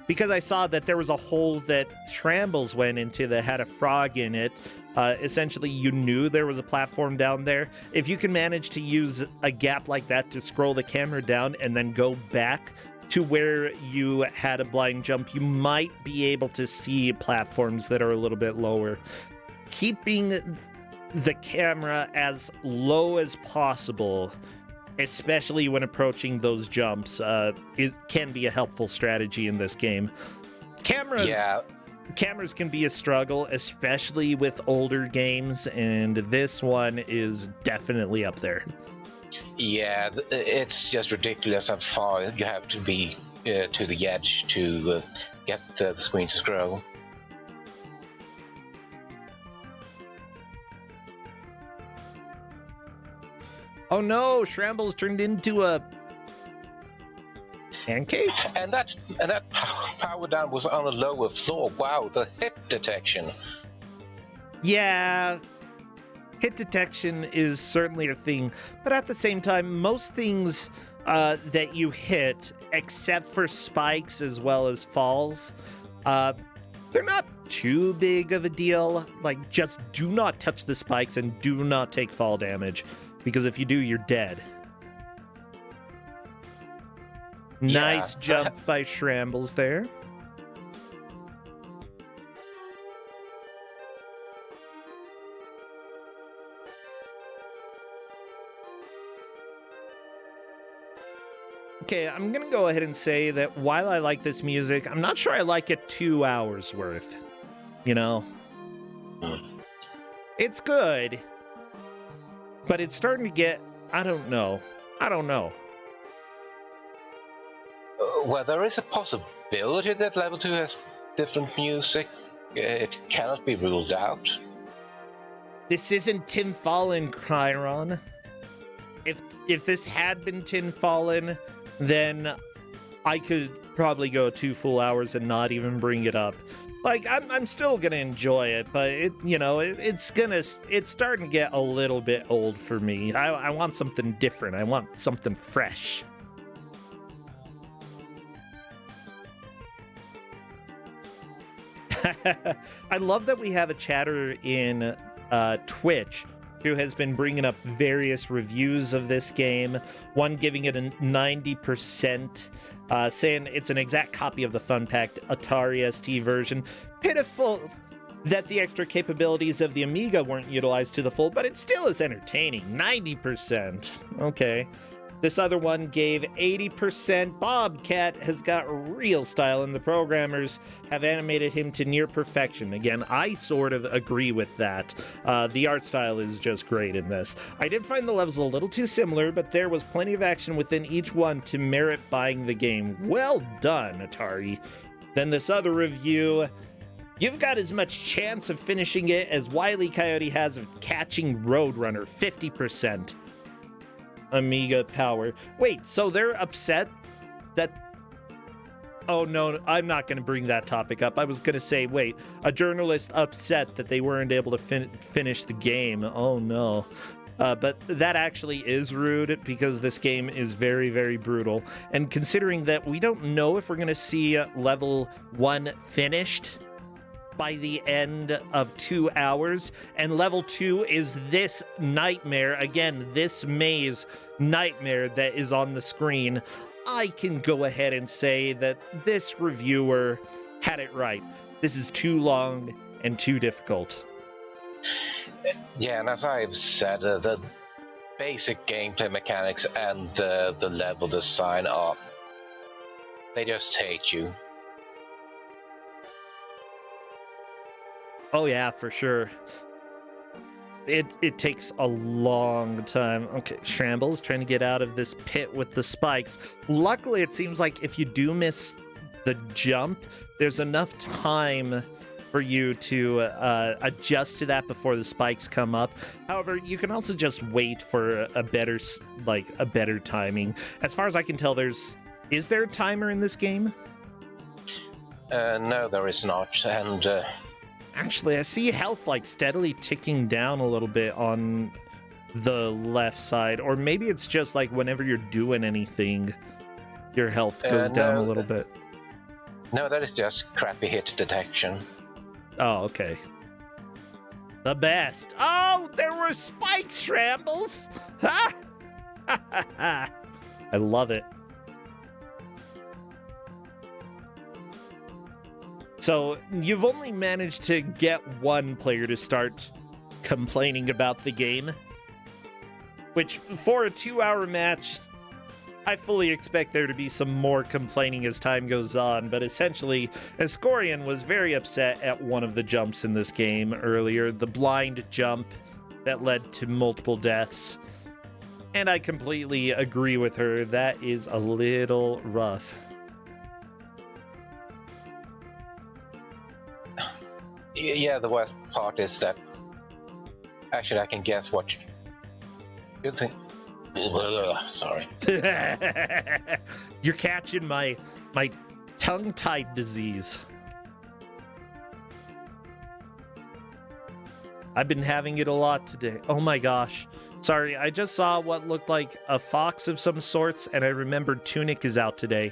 because I saw that there was a hole that Shrambles went into that had a frog in it. Essentially, you knew there was a platform down there. If you can manage to use a gap like that to scroll the camera down and then go back to where you had a blind jump, you might be able to see platforms that are a little bit lower. Keeping the camera as low as possible, especially when approaching those jumps, it can be a helpful strategy in this game. Cameras can be a struggle, especially with older games, and this one is definitely up there. Yeah, it's just ridiculous how far you have to be to the edge to get the screen to scroll. Oh no, Shrambles turned into a pancake? And that power down was on a lower floor. Wow, the hit detection. Yeah, hit detection is certainly a thing, but at the same time, most things that you hit, except for spikes as well as falls, they're not too big of a deal. Like, just do not touch the spikes and do not take fall damage, because if you do, you're dead. Nice jump by Shrambles there. Okay, I'm gonna go ahead and say that while I like this music, I'm not sure I like it 2 hours worth. You know? It's good, but it's starting to get, I don't know. Well, there is a possibility that level 2 has different music. It cannot be ruled out. This isn't Tin Fallen, Chiron. If this had been Tin Fallen, then I could probably go 2 full hours and not even bring it up. Like, I'm still gonna enjoy it, but it's starting to get a little bit old for me. I want something different. I want something fresh. I love that we have a chatter in Twitch who has been bringing up various reviews of this game, one giving it a 90%, saying it's an exact copy of the fun-packed Atari ST version. Pitiful that the extra capabilities of the Amiga weren't utilized to the full, but it still is entertaining. 90%. Okay. This other one gave 80%. Bobcat has got real style, and the programmers have animated him to near perfection. Again, I sort of agree with that. The art style is just great in this. I did find the levels a little too similar, but there was plenty of action within each one to merit buying the game. Well done, Atari. Then this other review: you've got as much chance of finishing it as Wile E. Coyote has of catching Roadrunner. 50%. Amiga power. Wait, so they're upset that... Oh no, I'm not going to bring that topic up. I was going to say, wait, a journalist upset that they weren't able to finish the game. Oh no. But that actually is rude, because this game is very, very brutal. And considering that we don't know if we're going to see level 1 finished by the end of 2 hours, and level 2 is this nightmare, again, this maze nightmare that is on the screen, I can go ahead and say that this reviewer had it right. This is too long and too difficult. Yeah, and as I've said, the basic gameplay mechanics and the level design they just hate you. Oh yeah, for sure. It takes a long time. Okay, Shrambles trying to get out of this pit with the spikes. Luckily, it seems like if you do miss the jump, there's enough time for you to adjust to that before the spikes come up. However, you can also just wait for a better timing. As far as I can tell, is there a timer in this game? No, there is not, and Actually, I see health like steadily ticking down a little bit on the left side, or maybe it's just like whenever you're doing anything, your health goes down a little bit. No, that is just crappy hit detection. Oh, okay. The best. Oh, there were spikes, Shambles! Ha! I love it. So, you've only managed to get one player to start complaining about the game, which, for a 2-hour match, I fully expect there to be some more complaining as time goes on, but essentially, Ascorian was very upset at one of the jumps in this game earlier, the blind jump that led to multiple deaths, and I completely agree with her. That is a little rough. Yeah, the worst part is that... Actually, I can guess what... Good thing... Sorry. You're catching my tongue-tied disease. I've been having it a lot today. Oh my gosh. Sorry, I just saw what looked like a fox of some sorts, and I remembered Tunic is out today.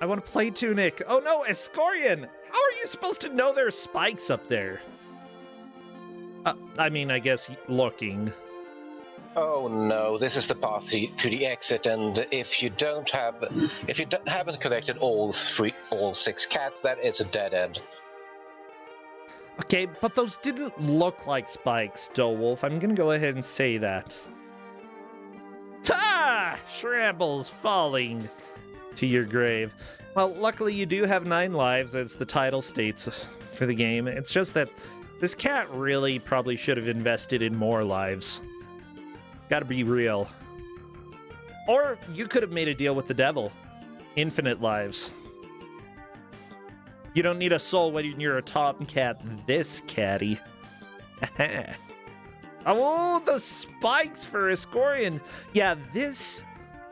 I want to play Tunic. Oh no, Ascorian! How are you supposed to know there are spikes up there? I mean, I guess looking. Oh no, this is the path to the exit, and if you haven't collected all 6 cats, that is a dead end. Okay, but those didn't look like spikes, Wolf. I'm gonna go ahead and say that. Ta! Shrambles falling to your grave. Well, luckily you do have 9 lives, as the title states for the game. It's just that this cat really probably should have invested in more lives. Gotta be real. Or you could have made a deal with the devil. Infinite lives. You don't need a soul when you're a tomcat this catty. Oh, the spikes for Ascorian. Yeah, this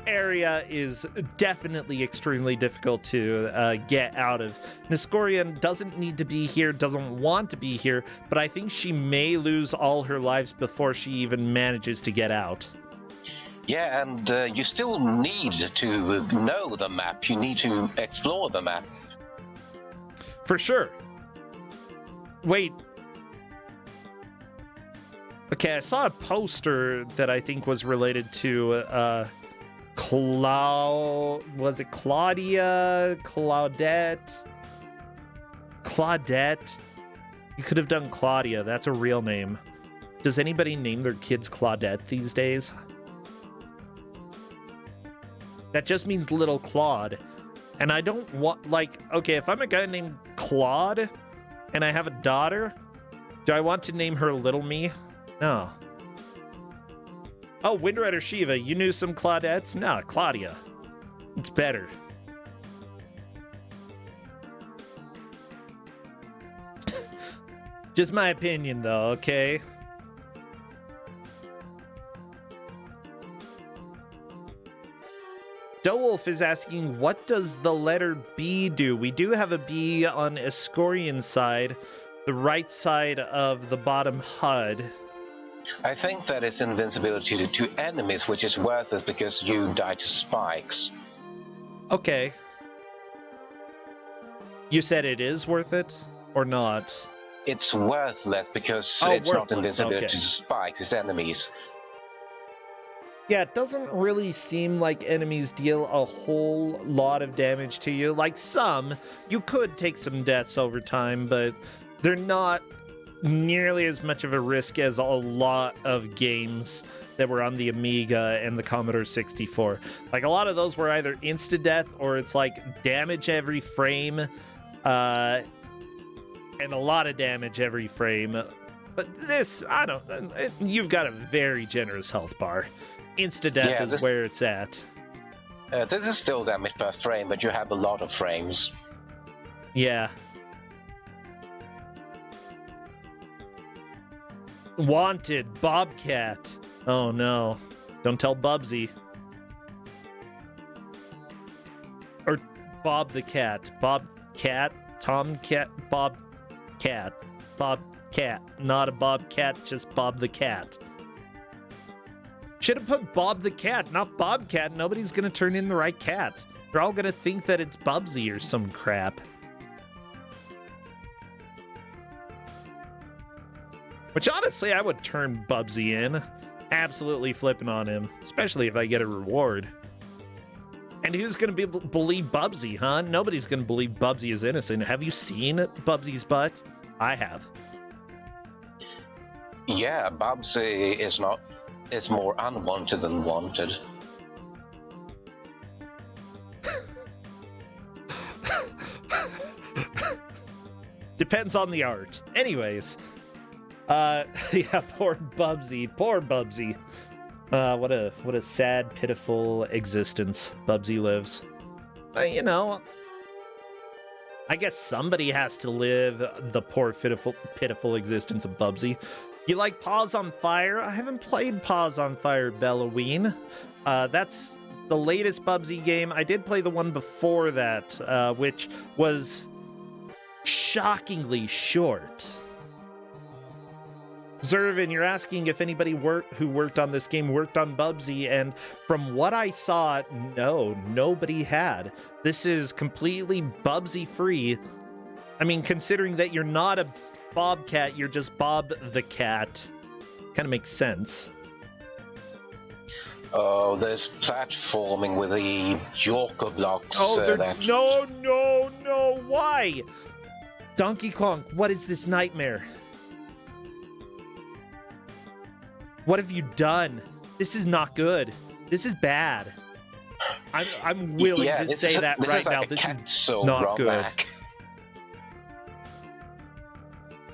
area is definitely extremely difficult to get out of. Ascorian doesn't need to be here, doesn't want to be here, but I think she may lose all her lives before she even manages to get out. Yeah, and you still need to know the map. You need to explore the map. For sure. Wait. Okay, I saw a poster that I think was related to was it Claudia? Claudette? Claudette? You could have done Claudia. That's a real name. Does anybody name their kids Claudette these days? That just means little Claude. And I don't want, like, okay, if I'm a guy named Claude and I have a daughter, do I want to name her Little Me? No. Oh, Windrider Shiva, you knew some Claudettes? No, Claudia. It's better. Just my opinion, though, okay? Dowolf is asking, what does the letter B do? We do have a B on Ascorian's side, the right side of the bottom HUD. I think that it's invincibility to enemies, which is worthless because you die to spikes. Okay. You said it is worth it, or not? It's worthless because it's not invincibility to spikes, it's enemies. Yeah, it doesn't really seem like enemies deal a whole lot of damage to you. Like some, you could take some deaths over time, but they're not nearly as much of a risk as a lot of games that were on the Amiga and the Commodore 64. Like a lot of those were either insta-death or it's like damage every frame, and a lot of damage every frame. But this, you've got a very generous health bar. Insta-death is where it's at. This is still damage per frame, but you have a lot of frames. Yeah. Wanted, Bobcat. Oh no. Don't tell Bubsy. Or Bob the Cat. Bobcat, Tomcat, Bobcat. cat. Bob Cat. Not a Bobcat, just Bob the Cat. Should have put Bob the Cat, not Bobcat. Nobody's gonna turn in the right cat. They're all gonna think that it's Bubsy or some crap. Which honestly, I would turn Bubsy in. Absolutely flipping on him, especially if I get a reward. And who's gonna believe Bubsy, huh? Nobody's gonna believe Bubsy is innocent. Have you seen Bubsy's butt? I have. Yeah, Bubsy is not. It's more unwanted than wanted. Depends on the art. Anyways, yeah, poor Bubsy. Poor Bubsy. What a sad, pitiful existence Bubsy lives. You know, I guess somebody has to live the poor, pitiful existence of Bubsy. You like Paws on Fire? I haven't played Paws on Fire, Belloween. That's the latest Bubsy game. I did play the one before that, which was shockingly short. Zervin, you're asking if anybody who worked on this game worked on Bubsy, and from what I saw, no, nobody had. This is completely Bubsy free. I mean, considering that you're not a Bobcat, you're just Bob the Cat. Kind of makes sense. Oh, there's platforming with the Yorker blocks. Oh, no, why? Donkey Kong, what is this nightmare? What have you done? This is not good. This is bad. I'm willing to say that right now. This is not good.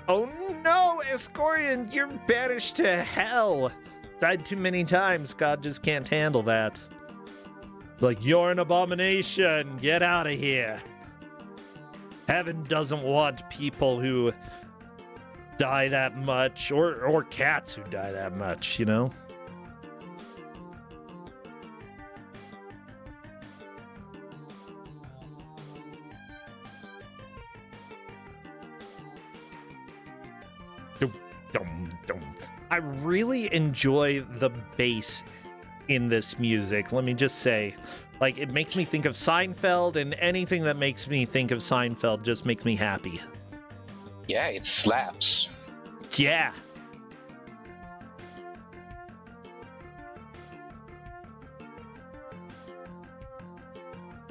Oh no, Escorian, you're banished to hell. Died too many times. God just can't handle that. Like, you're an abomination. Get out of here. Heaven doesn't want people who die that much, or cats who die that much, you know? I really enjoy the bass in this music, let me just say. Like, it makes me think of Seinfeld, and anything that makes me think of Seinfeld just makes me happy. Yeah, it slaps. Yeah.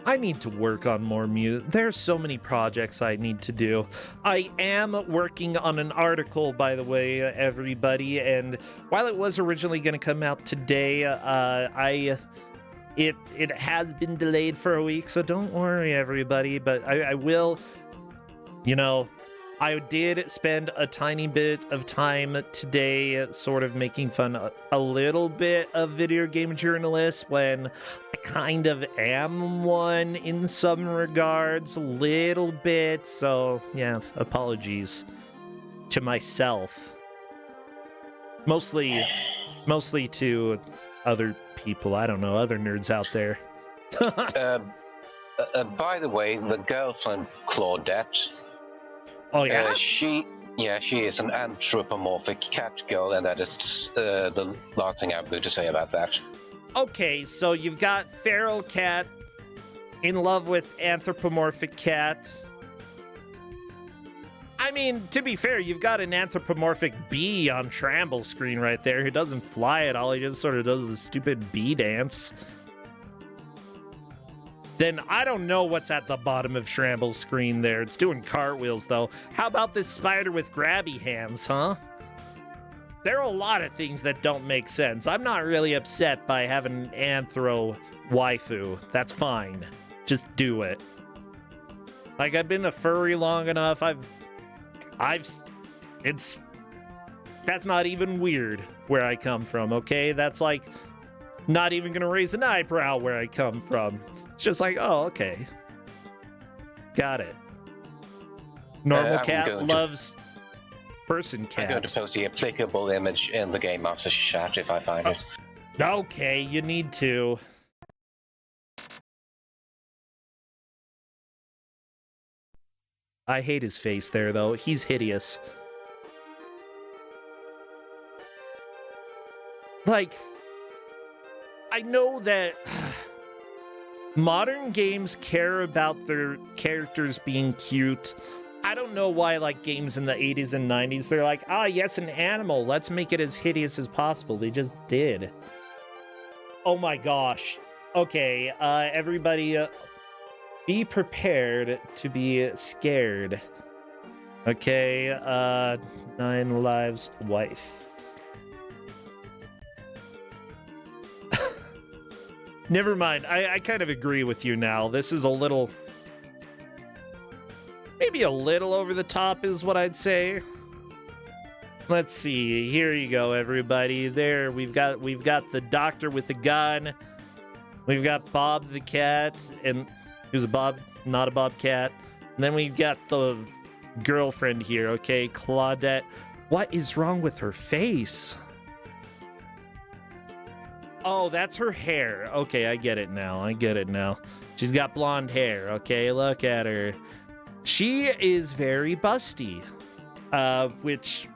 I need to work on more music. There's so many projects I need to do. I am working on an article, by the way, everybody, and while it was originally going to come out today, it has been delayed for a week, so don't worry, everybody, but I will, you know, I did spend a tiny bit of time today sort of making fun a little bit of video game journalists when I kind of am one in some regards, a little bit. So, yeah, apologies to myself. Mostly to other people. I don't know, other nerds out there. By the way, the girlfriend, Claudette, oh, yeah? She is an anthropomorphic cat girl, and that is the last thing I'm going to say about that. Okay, so you've got feral cat in love with anthropomorphic cat. I mean, to be fair, you've got an anthropomorphic bee on Tramble's screen right there who doesn't fly at all. He just sort of does the stupid bee dance. Then I don't know what's at the bottom of Tramble's screen there. It's doing cartwheels, though. How about this spider with grabby hands, huh? There are a lot of things that don't make sense. I'm not really upset by having an anthro waifu. That's fine. Just do it. Like, I've been a furry long enough. That's not even weird where I come from, okay? That's like not even gonna raise an eyebrow where I come from. It's just like, oh, okay. Got it. Normal cat loves person cat. I'm going to post the applicable image in the Game Master chat if I find it. Okay, you need to. I hate his face there, though. He's hideous. Like, I know that modern games care about their characters being cute. I don't know why, like, games in the 80s and 90s, they're like, ah, yes, an animal. Let's make it as hideous as possible. They just did. Oh my gosh. Okay, everybody, be prepared to be scared. Okay, 9 Lives wife. Never mind. I kind of agree with you now. This is a little... maybe a little over the top is what I'd say. Let's see. Here you go, everybody. There, we've got the doctor with the gun. We've got Bob the cat, and who's a Bob, not a bobcat. And then we've got the girlfriend here, okay, Claudette. What is wrong with her face? Oh, that's her hair. Okay, I get it now. She's got blonde hair, okay, look at her. She is very busty, which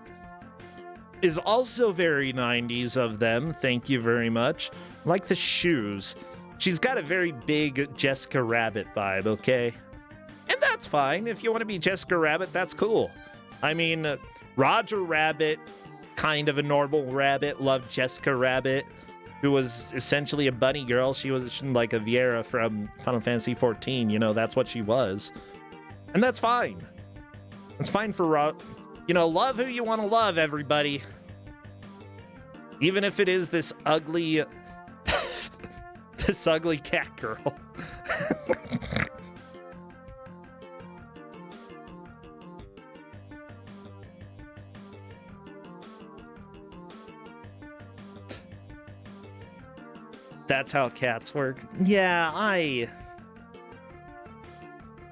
is also very 90s of them. Thank you very much. Like the shoes. She's got a very big Jessica Rabbit vibe, okay? And that's fine. If you want to be Jessica Rabbit, that's cool. I mean, Roger Rabbit, kind of a normal rabbit, loved Jessica Rabbit, who was essentially a bunny girl. She was like a Viera from Final Fantasy XIV. You know, that's what she was. And that's fine. It's fine for, love who you want to love, everybody. Even if it is this ugly, this ugly cat girl. That's how cats work. Yeah,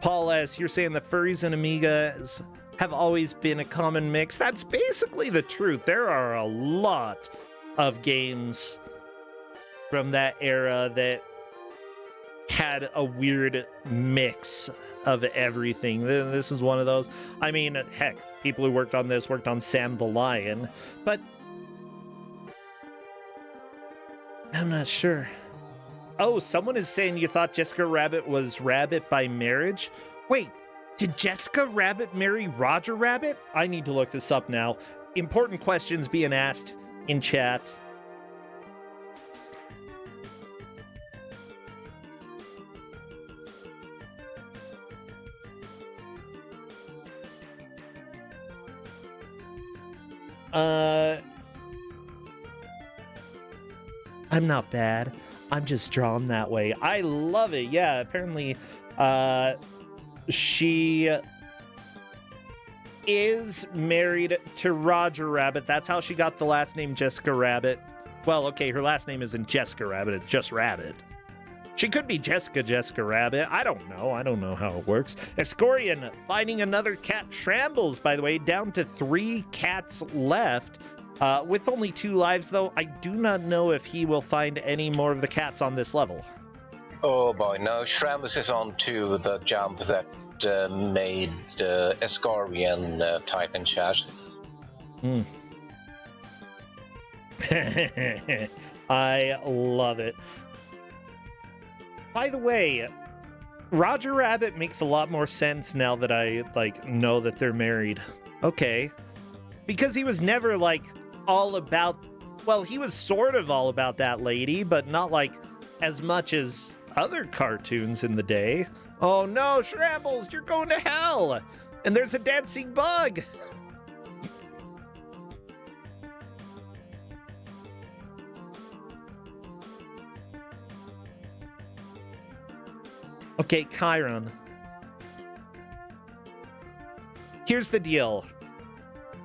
Paul S., you're saying the furries and Amigas have always been a common mix. That's basically the truth. There are a lot of games from that era that had a weird mix of everything. This is one of those. I mean, heck, people who worked on this worked on Sam the Lion, but I'm not sure. Oh, someone is saying you thought Jessica Rabbit was Rabbit by marriage? Wait, did Jessica Rabbit marry Roger Rabbit? I need to look this up now. Important questions being asked in chat. I'm not bad. I'm just drawn that way. I love it. Yeah, apparently, she is married to Roger Rabbit. That's how she got the last name Jessica Rabbit. Well, okay, her last name isn't Jessica Rabbit, it's just Rabbit. She could be Jessica Rabbit. I don't know how it works. Escorian finding another cat shambles, by the way, down to 3 cats left. With only 2 lives, though, I do not know if he will find any more of the cats on this level. Oh boy, no, Shambles is on to the jump that made Escorian type in chat. I love it. By the way, Roger Rabbit makes a lot more sense now that I, know that they're married. Okay. Because he was never, all about... well, he was sort of all about that lady, but not, as much as other cartoons in the day. Oh no, Shambles, you're going to hell! And there's a dancing bug! Okay, Chiron. Here's the deal.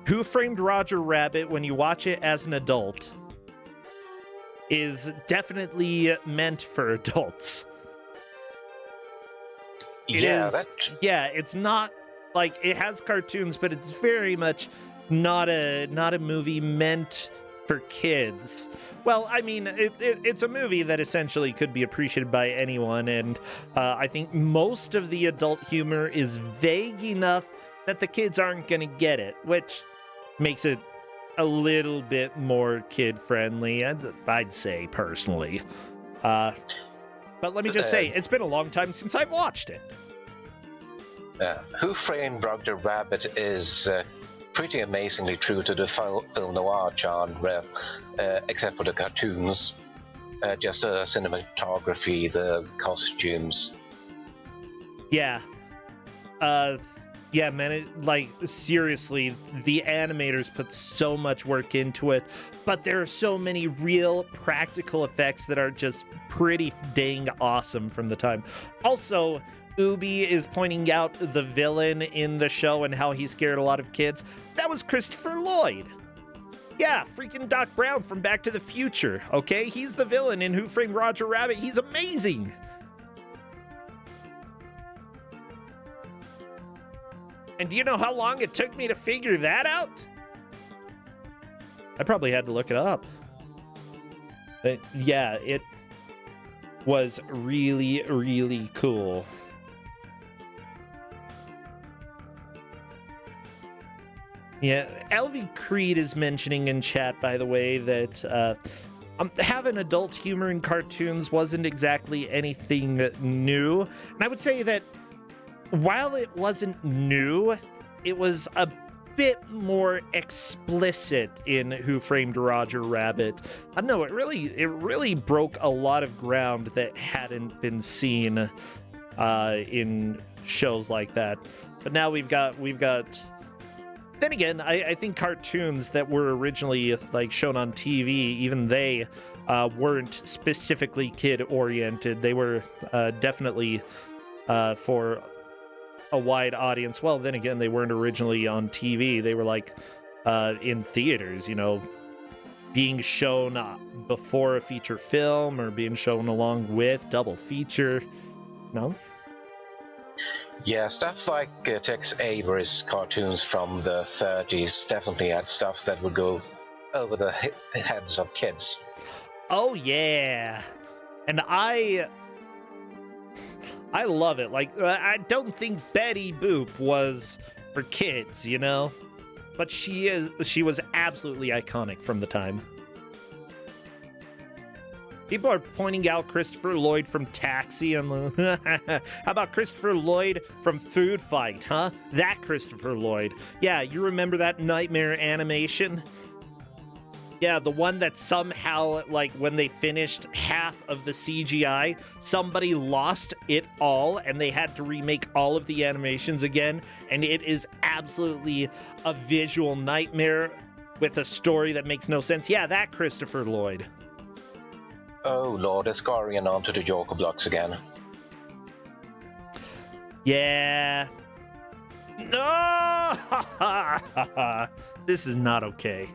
Who Framed Roger Rabbit, when you watch it as an adult, is definitely meant for adults. It's not it has cartoons, but it's very much not a movie meant for kids. Well, I mean, it's a movie that essentially could be appreciated by anyone, and I think most of the adult humor is vague enough that the kids aren't going to get it, which makes it a little bit more kid-friendly, I'd say, personally. But let me just say, it's been a long time since I've watched it. Who Framed Roger Rabbit is pretty amazingly true to the film noir genre, except for the cartoons. Just the cinematography, the costumes. Yeah. Yeah, man, seriously, the animators put so much work into it, but there are so many real practical effects that are just pretty dang awesome from the time. Also, Ubi is pointing out the villain in the show and how he scared a lot of kids. That was Christopher Lloyd. Yeah, freaking Doc Brown from Back to the Future, okay? He's the villain in Who Framed Roger Rabbit. He's amazing. And do you know how long it took me to figure that out? I probably had to look it up. But yeah, it was really, really cool. Yeah, LV Creed is mentioning in chat, by the way, that having adult humor in cartoons wasn't exactly anything new. And I would say that while it wasn't new, it was a bit more explicit in Who Framed Roger Rabbit. I don't know, it really broke a lot of ground that hadn't been seen in shows like that. But now we've got then again, I think cartoons that were originally like shown on TV, even they weren't specifically kid-oriented. They were definitely for a wide audience. Well, then again, they weren't originally on TV. They were like in theaters, you know, being shown before a feature film or being shown along with double feature. No? Yeah, stuff like Tex Avery's cartoons from the 30s definitely had stuff that would go over the heads of kids. Oh, yeah. And I love it. Like, I don't think Betty Boop was for kids, you know? But she was absolutely iconic from the time. People are pointing out Christopher Lloyd from Taxi. And how about Christopher Lloyd from Food Fight, huh? That Christopher Lloyd. Yeah, you remember that nightmare animation? Yeah, the one that somehow, like, when they finished half of the CGI, somebody lost it all, and they had to remake all of the animations again, and it is absolutely a visual nightmare with a story that makes no sense. Yeah, that Christopher Lloyd. Oh lord, it's scurrying onto the Joker blocks again. Yeah. No! This is not okay.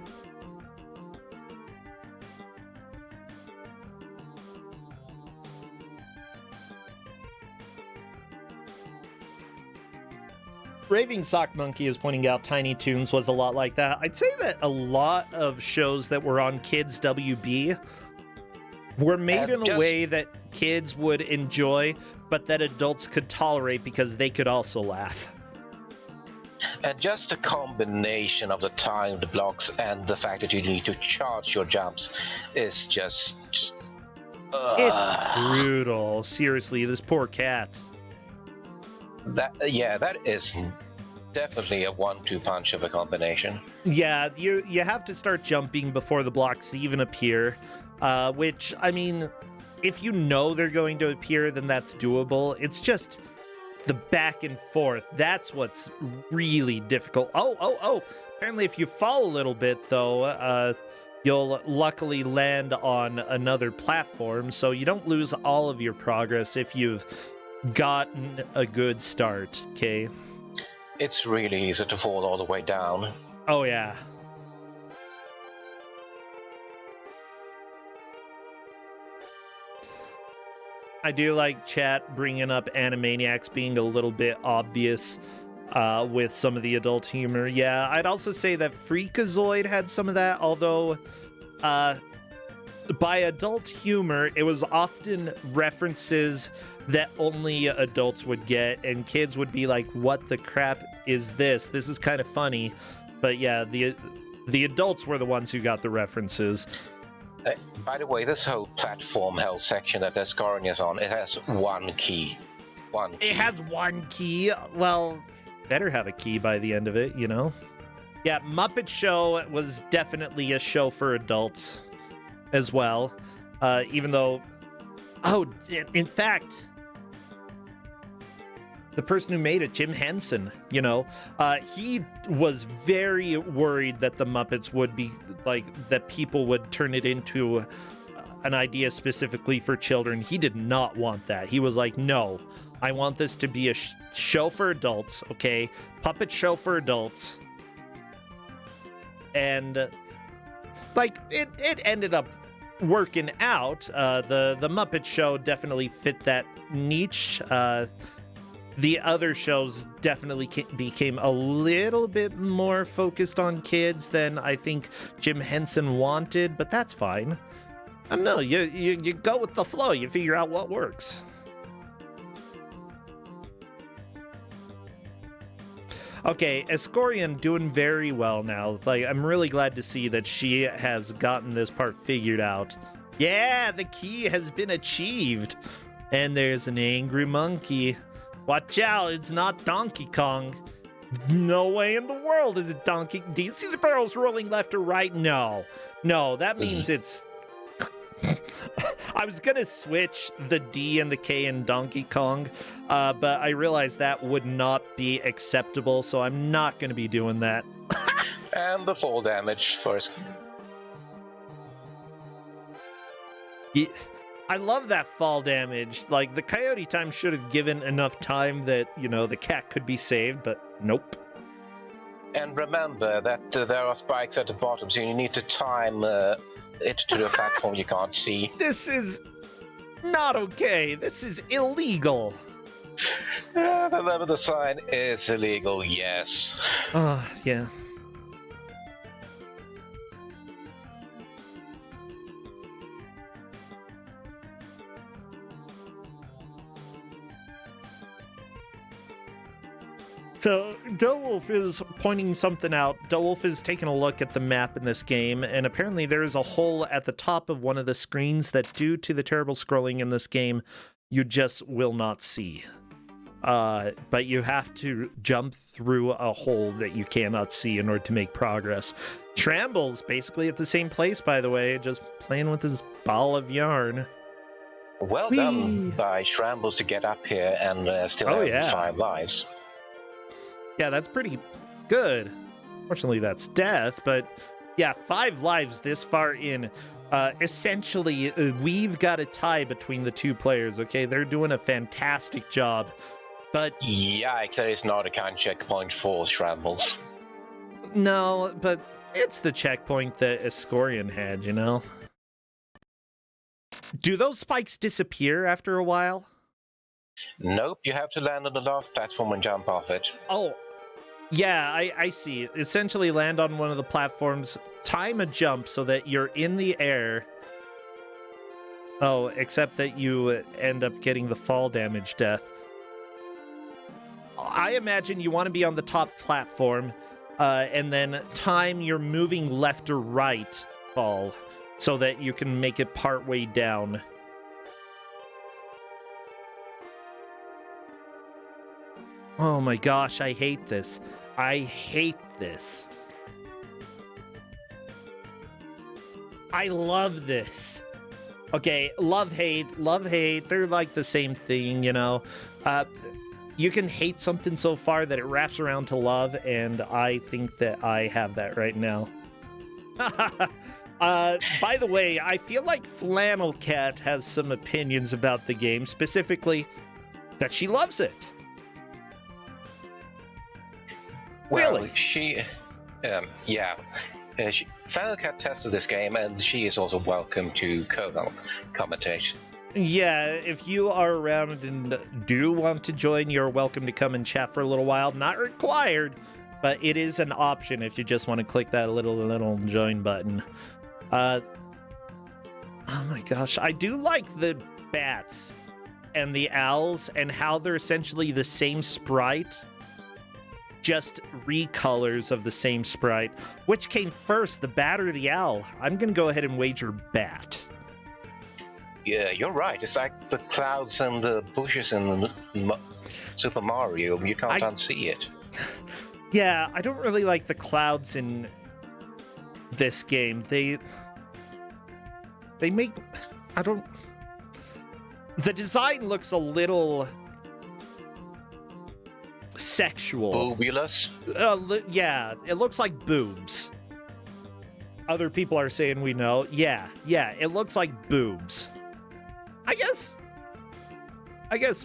Raving Sock Monkey is pointing out Tiny Toons was a lot like that. I'd say that a lot of shows that were on Kids WB were made in a way that kids would enjoy, but that adults could tolerate because they could also laugh. And just a combination of the timed blocks and the fact that you need to charge your jumps is just... It's brutal. Seriously, this poor cat. That is definitely a 1-2 punch of a combination. Yeah, you have to start jumping before the blocks even appear. Which, I mean, if you know they're going to appear, then that's doable. It's just the back and forth. That's what's really difficult. Oh. Apparently, if you fall a little bit, though, you'll luckily land on another platform, so you don't lose all of your progress if you've gotten a good start, okay? It's really easy to fall all the way down. Oh, yeah. I do like chat bringing up Animaniacs being a little bit obvious with some of the adult humor. Yeah, I'd also say that Freakazoid had some of that, although by adult humor, it was often references that only adults would get, and kids would be like, what the crap is this? This is kind of funny. But yeah, the adults were the ones who got the references. By the way, this whole platform hell section that Ascarian is on, it has one key. It has one key. Well, better have a key by the end of it, you know? Yeah, Muppet Show was definitely a show for adults as well. Even though... Oh, in fact... the person who made it, Jim Henson, you know, he was very worried that the Muppets would be, like, that people would turn it into an idea specifically for children. He did not want that. He was like, no, I want this to be a show for adults, okay? Puppet show for adults. And, like, it ended up working out. The Muppet Show definitely fit that niche. The other shows definitely became a little bit more focused on kids than I think Jim Henson wanted, but that's fine. I don't know, you go with the flow, you figure out what works. Okay, Ascarian doing very well now. Like, I'm really glad to see that she has gotten this part figured out. Yeah, the key has been achieved. And there's an angry monkey. Watch out, it's not Donkey Kong. No way in the world is it Donkey... Do you see the barrels rolling left or right? No. No, that means it's... I was gonna switch the D and the K in Donkey Kong, but I realized that would not be acceptable, so I'm not gonna be doing that. And the fall damage first. Yeah. I love that fall damage. Like, the coyote time should have given enough time that, you know, the cat could be saved, but nope. And remember that there are spikes at the bottom, so you need to time it to the platform you can't see. This is not okay. This is illegal. Remember, the sign is illegal, yes. Oh, yeah. So, Dowolf is pointing something out. Dowolf is taking a look at the map in this game, and apparently there is a hole at the top of one of the screens that, due to the terrible scrolling in this game, you just will not see. But you have to jump through a hole that you cannot see in order to make progress. Tramble's basically at the same place, by the way, just playing with his ball of yarn. Well done by Shrambles to get up here and still have 5 lives. Yeah, that's pretty good. Fortunately, that's death, but yeah, 5 lives this far in. Essentially, we've got a tie between the two players, okay? They're doing a fantastic job, but... Yikes, there is not a kind of checkpoint for Shrambles. No, but it's the checkpoint that Ascarian had, you know? Do those spikes disappear after a while? Nope, you have to land on the last platform and jump off it. Oh, yeah, I see. Essentially land on one of the platforms, time a jump so that you're in the air. Oh, except that you end up getting the fall damage death. I imagine you want to be on the top platform, and then time your moving left or right fall so that you can make it part way down. Oh my gosh, I hate this. I hate this. I love this. Okay, love, hate, they're like the same thing, you know? You can hate something so far that it wraps around to love, and I think that I have that right now. By the way, I feel like Flannel Cat has some opinions about the game, specifically that she loves it. Well, Really? Flannel Cat tested this game, and she is also welcome to commentate. Yeah, if you are around and do want to join, you're welcome to come and chat for a little while. Not required, but it is an option if you just want to click that little join button. Oh my gosh, I do like the bats and the owls and how they're essentially the same sprite, just recolors of the same sprite. Which came first, the bat or the owl? I'm gonna go ahead and wager bat. Yeah, you're right. It's like the clouds and the bushes in Super Mario. You can't unsee it. Yeah, I don't really like the clouds in this game. They make... I don't... The design looks a little sexual. Boobulous? Yeah, it looks like boobs. Other people are saying we know. Yeah, it looks like boobs. I guess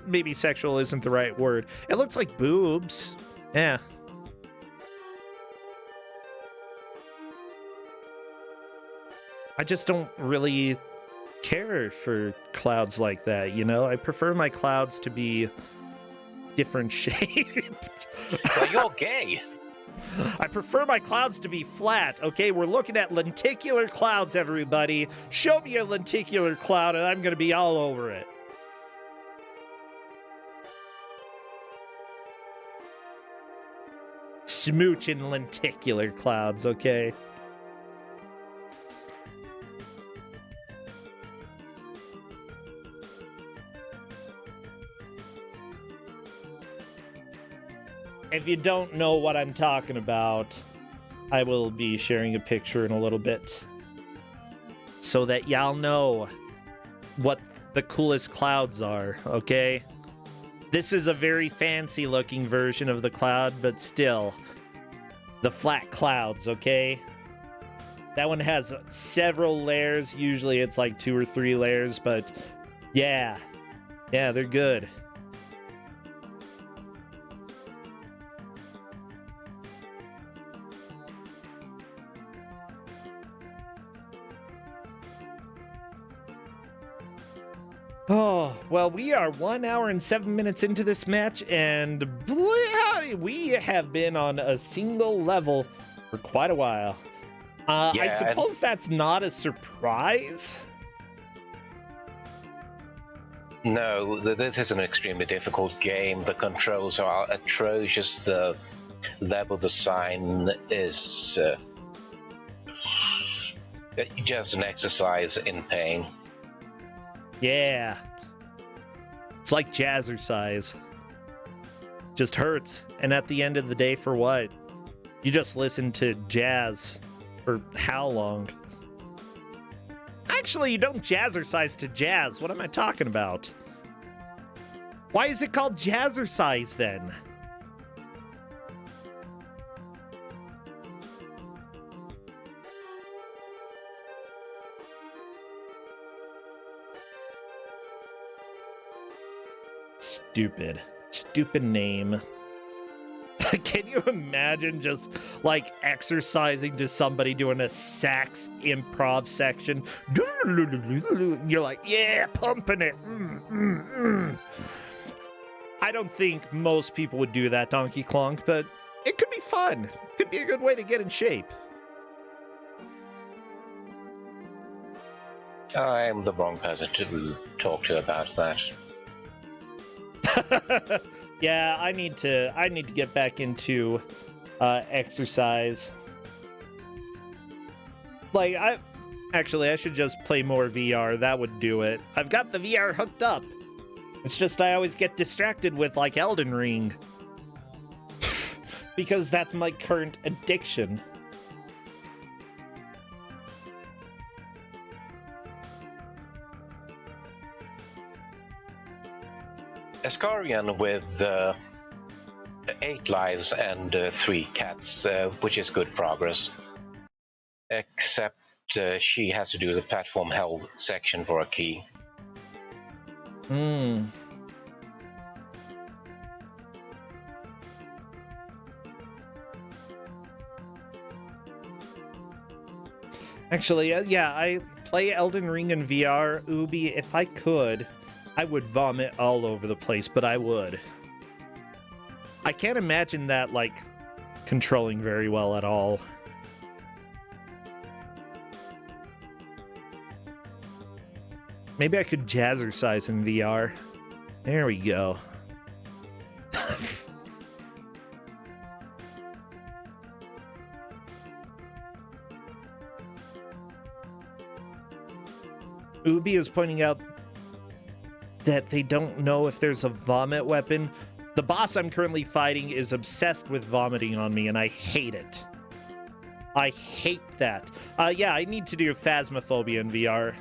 maybe sexual isn't the right word. It looks like boobs. Yeah. I just don't really care for clouds like that, you know? I prefer my clouds to be different shaped. Well, you're gay. I prefer my clouds to be flat, okay? We're looking at lenticular clouds, everybody. Show me a lenticular cloud and I'm gonna be all over it. Smooching lenticular clouds, okay? If you don't know what I'm talking about, I will be sharing a picture in a little bit so that y'all know what the coolest clouds are, okay? This is a very fancy looking version of the cloud, but still, the flat clouds, okay? That one has several layers. Usually it's like 2 or 3 layers, but yeah, they're good. Oh, well, we are 1 hour and 7 minutes into this match, and boy, howdy, we have been on a single level for quite a while. I suppose that's not a surprise. No, this is an extremely difficult game. The controls are atrocious. The level design is just an exercise in pain. Yeah. It's like jazzercise. Just hurts. And at the end of the day, for what? You just listen to jazz for how long? Actually, you don't jazzercise to jazz. What am I talking about? Why is it called jazzercise then? Stupid name. Can you imagine just like exercising to somebody doing a sax improv section? You're like, yeah, pumping it. I don't think most people would do that, Donkey Klonk, but it could be fun. Could be a good way to get in shape. I'm the wrong person to talk to about that. Yeah, I need to get back into exercise. Like, I should just play more VR. That would do it. I've got the VR hooked up. It's just I always get distracted with like Elden Ring. Because that's my current addiction. Ascarian with 8 lives and 3 cats, which is good progress. Except she has to do the platform held section for a key. Actually, yeah, I play Elden Ring in VR. Ubi, if I could, I would vomit all over the place, but I would. I can't imagine that, like, controlling very well at all. Maybe I could jazzercise in VR. There we go. Ubi is pointing out that they don't know if there's a vomit weapon. The boss I'm currently fighting is obsessed with vomiting on me, and I hate it. I hate that. Yeah, I need to do Phasmophobia in VR.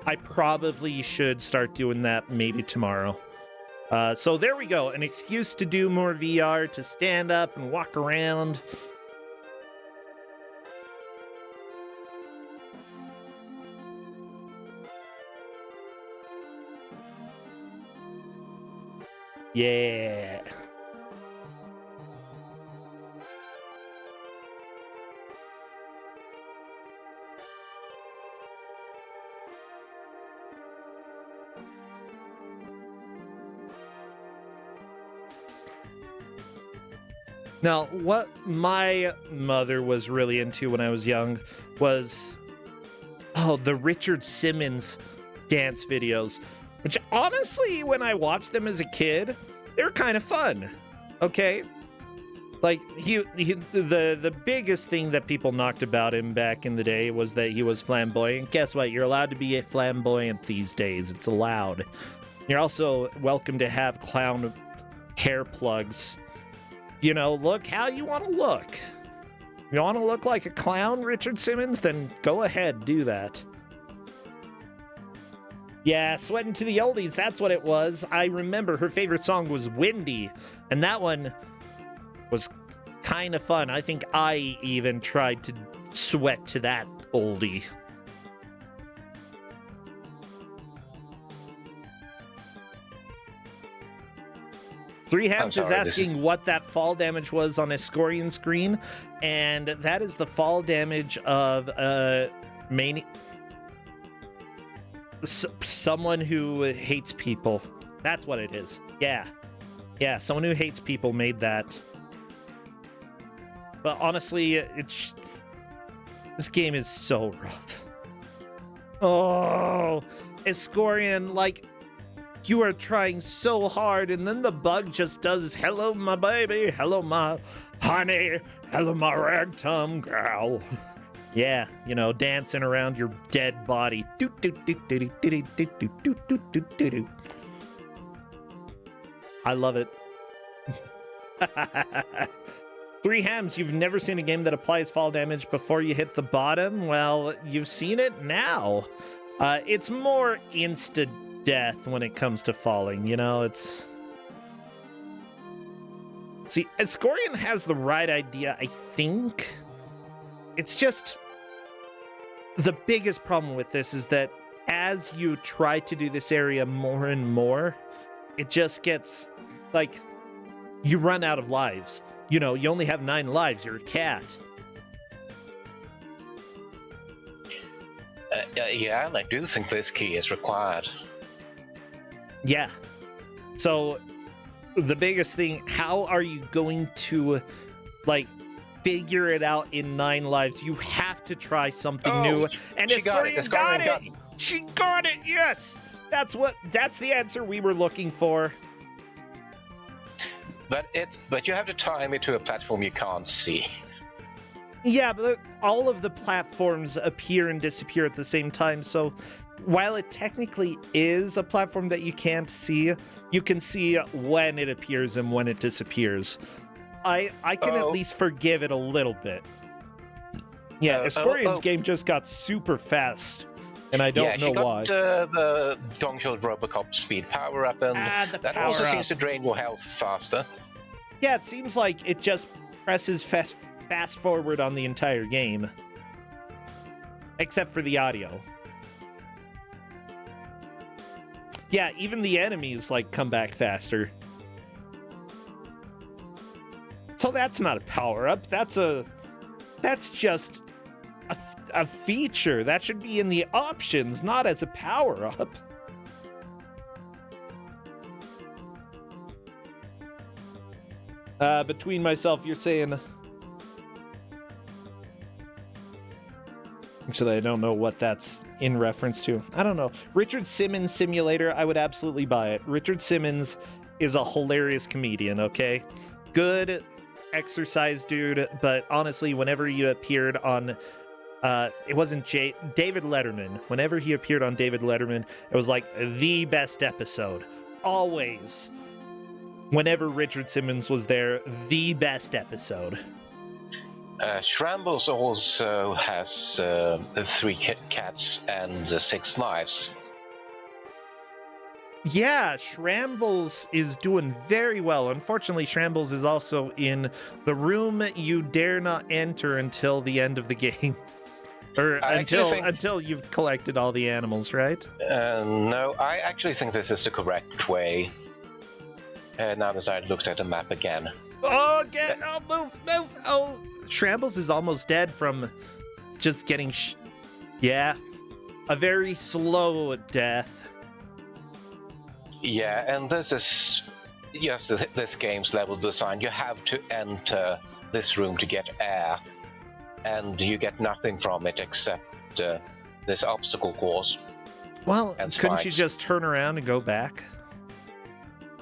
I probably should start doing that maybe tomorrow. So there we go. An excuse to do more VR, to stand up and walk around. Yeah. Now, what my mother was really into when I was young was, the Richard Simmons dance videos. Which, honestly, when I watched them as a kid, they were kind of fun. Okay? Like, the biggest thing that people knocked about him back in the day was that he was flamboyant. Guess what? You're allowed to be flamboyant these days. It's allowed. You're also welcome to have clown hair plugs. You know, look how you want to look. You want to look like a clown, Richard Simmons? Then go ahead, do that. Yeah, Sweatin' to the Oldies, that's what it was. I remember her favorite song was Windy, and that one was kind of fun. I think I even tried to sweat to that oldie. Three Hams is asking what that fall damage was on Escorian screen, and that is the fall damage of someone who hates people. That's what it is. Yeah, someone who hates people made that. But honestly, this game is so rough. Oh, Escorian, like, you are trying so hard, and then the bug just does, hello, my baby, hello, my honey, hello, my ragtime gal. Yeah, you know, dancing around your dead body. I love it. Three Hams, you've never seen a game that applies fall damage before you hit the bottom? Well, you've seen it now. It's more insta-death when it comes to falling, you know, it's... See, Escorian has the right idea, I think. It's just... The biggest problem with this is that as you try to do this area more and more, it just gets, like, you run out of lives. You know, you only have 9 lives, you're a cat. Yeah, and I do think this key is required. Yeah. So, the biggest thing, how are you going to, like, figure it out in 9 lives? You have to try something new. And Escorian got it! She got it, yes! That's the answer we were looking for. But you have to time it to a platform you can't see. Yeah, but all of the platforms appear and disappear at the same time, so while it technically is a platform that you can't see, you can see when it appears and when it disappears. I can at least forgive it a little bit. Yeah, Escorian's game just got super fast, and I don't know why. Yeah, the Dongshot Robocop speed power-up, and that also seems to drain your health faster. Yeah, it seems like it just presses fast forward on the entire game. Except for the audio. Yeah, even the enemies, like, come back faster. So that's not a power-up, that's just a feature. That should be in the options, not as a power-up. Between myself, you're saying... Actually, I don't know what that's in reference to. I don't know. Richard Simmons Simulator, I would absolutely buy it. Richard Simmons is a hilarious comedian, okay? Good exercise dude, but honestly, whenever he appeared on it wasn't David Letterman. Whenever he appeared on David Letterman, it was like the best episode. Always. Whenever Richard Simmons was there, the best episode. Shrambles also has 3 cats and 6 knives. Yeah, Shrambles is doing very well. Unfortunately, Shrambles is also in the room you dare not enter until the end of the game. Or until you've collected all the animals, right? No, I actually think this is the correct way. Now that I looked at the map again. Oh, again! Oh, move! Oh, Shrambles is almost dead from just getting... Yeah, a very slow death. Yeah, and this is just this game's level design. You have to enter this room to get air, and you get nothing from it except this obstacle course. Well, couldn't you just turn around and go back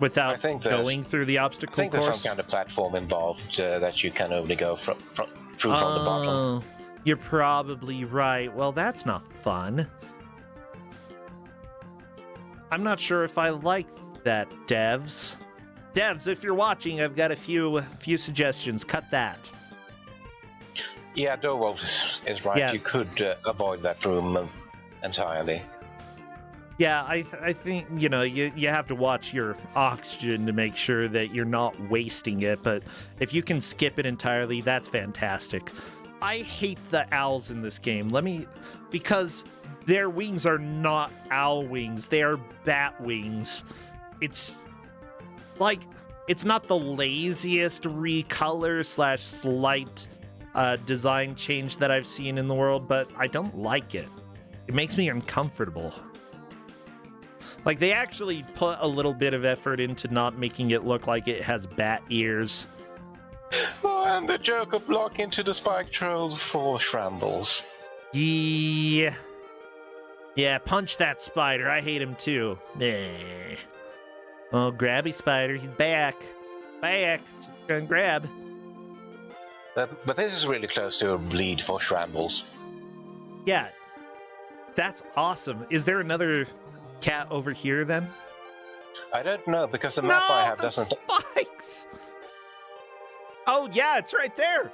without going through the obstacle course? I think there's some kind of platform involved that you can only go through from the bottom. You're probably right. Well, that's not fun. I'm not sure if I like that, devs. Devs, if you're watching, I've got a few suggestions. Cut that. Yeah, Dorwolf is right. Yeah. You could avoid that room entirely. Yeah, I think, you have to watch your oxygen to make sure that you're not wasting it, but if you can skip it entirely, that's fantastic. I hate the owls in this game. Because their wings are not owl wings, they are bat wings. It's not the laziest recolor / slight design change that I've seen in the world, but I don't like it. It makes me uncomfortable. Like, they actually put a little bit of effort into not making it look like it has bat ears. Oh, and the Joker block into the spike trail for Shrambles. Yeah, punch that spider. I hate him too. Oh, grabby spider. He's back. Just gonna grab. But this is really close to a bleed for Shrambles. Yeah, that's awesome. Is there another cat over here then? I don't know, because the map I have doesn't... spikes! Oh yeah, it's right there!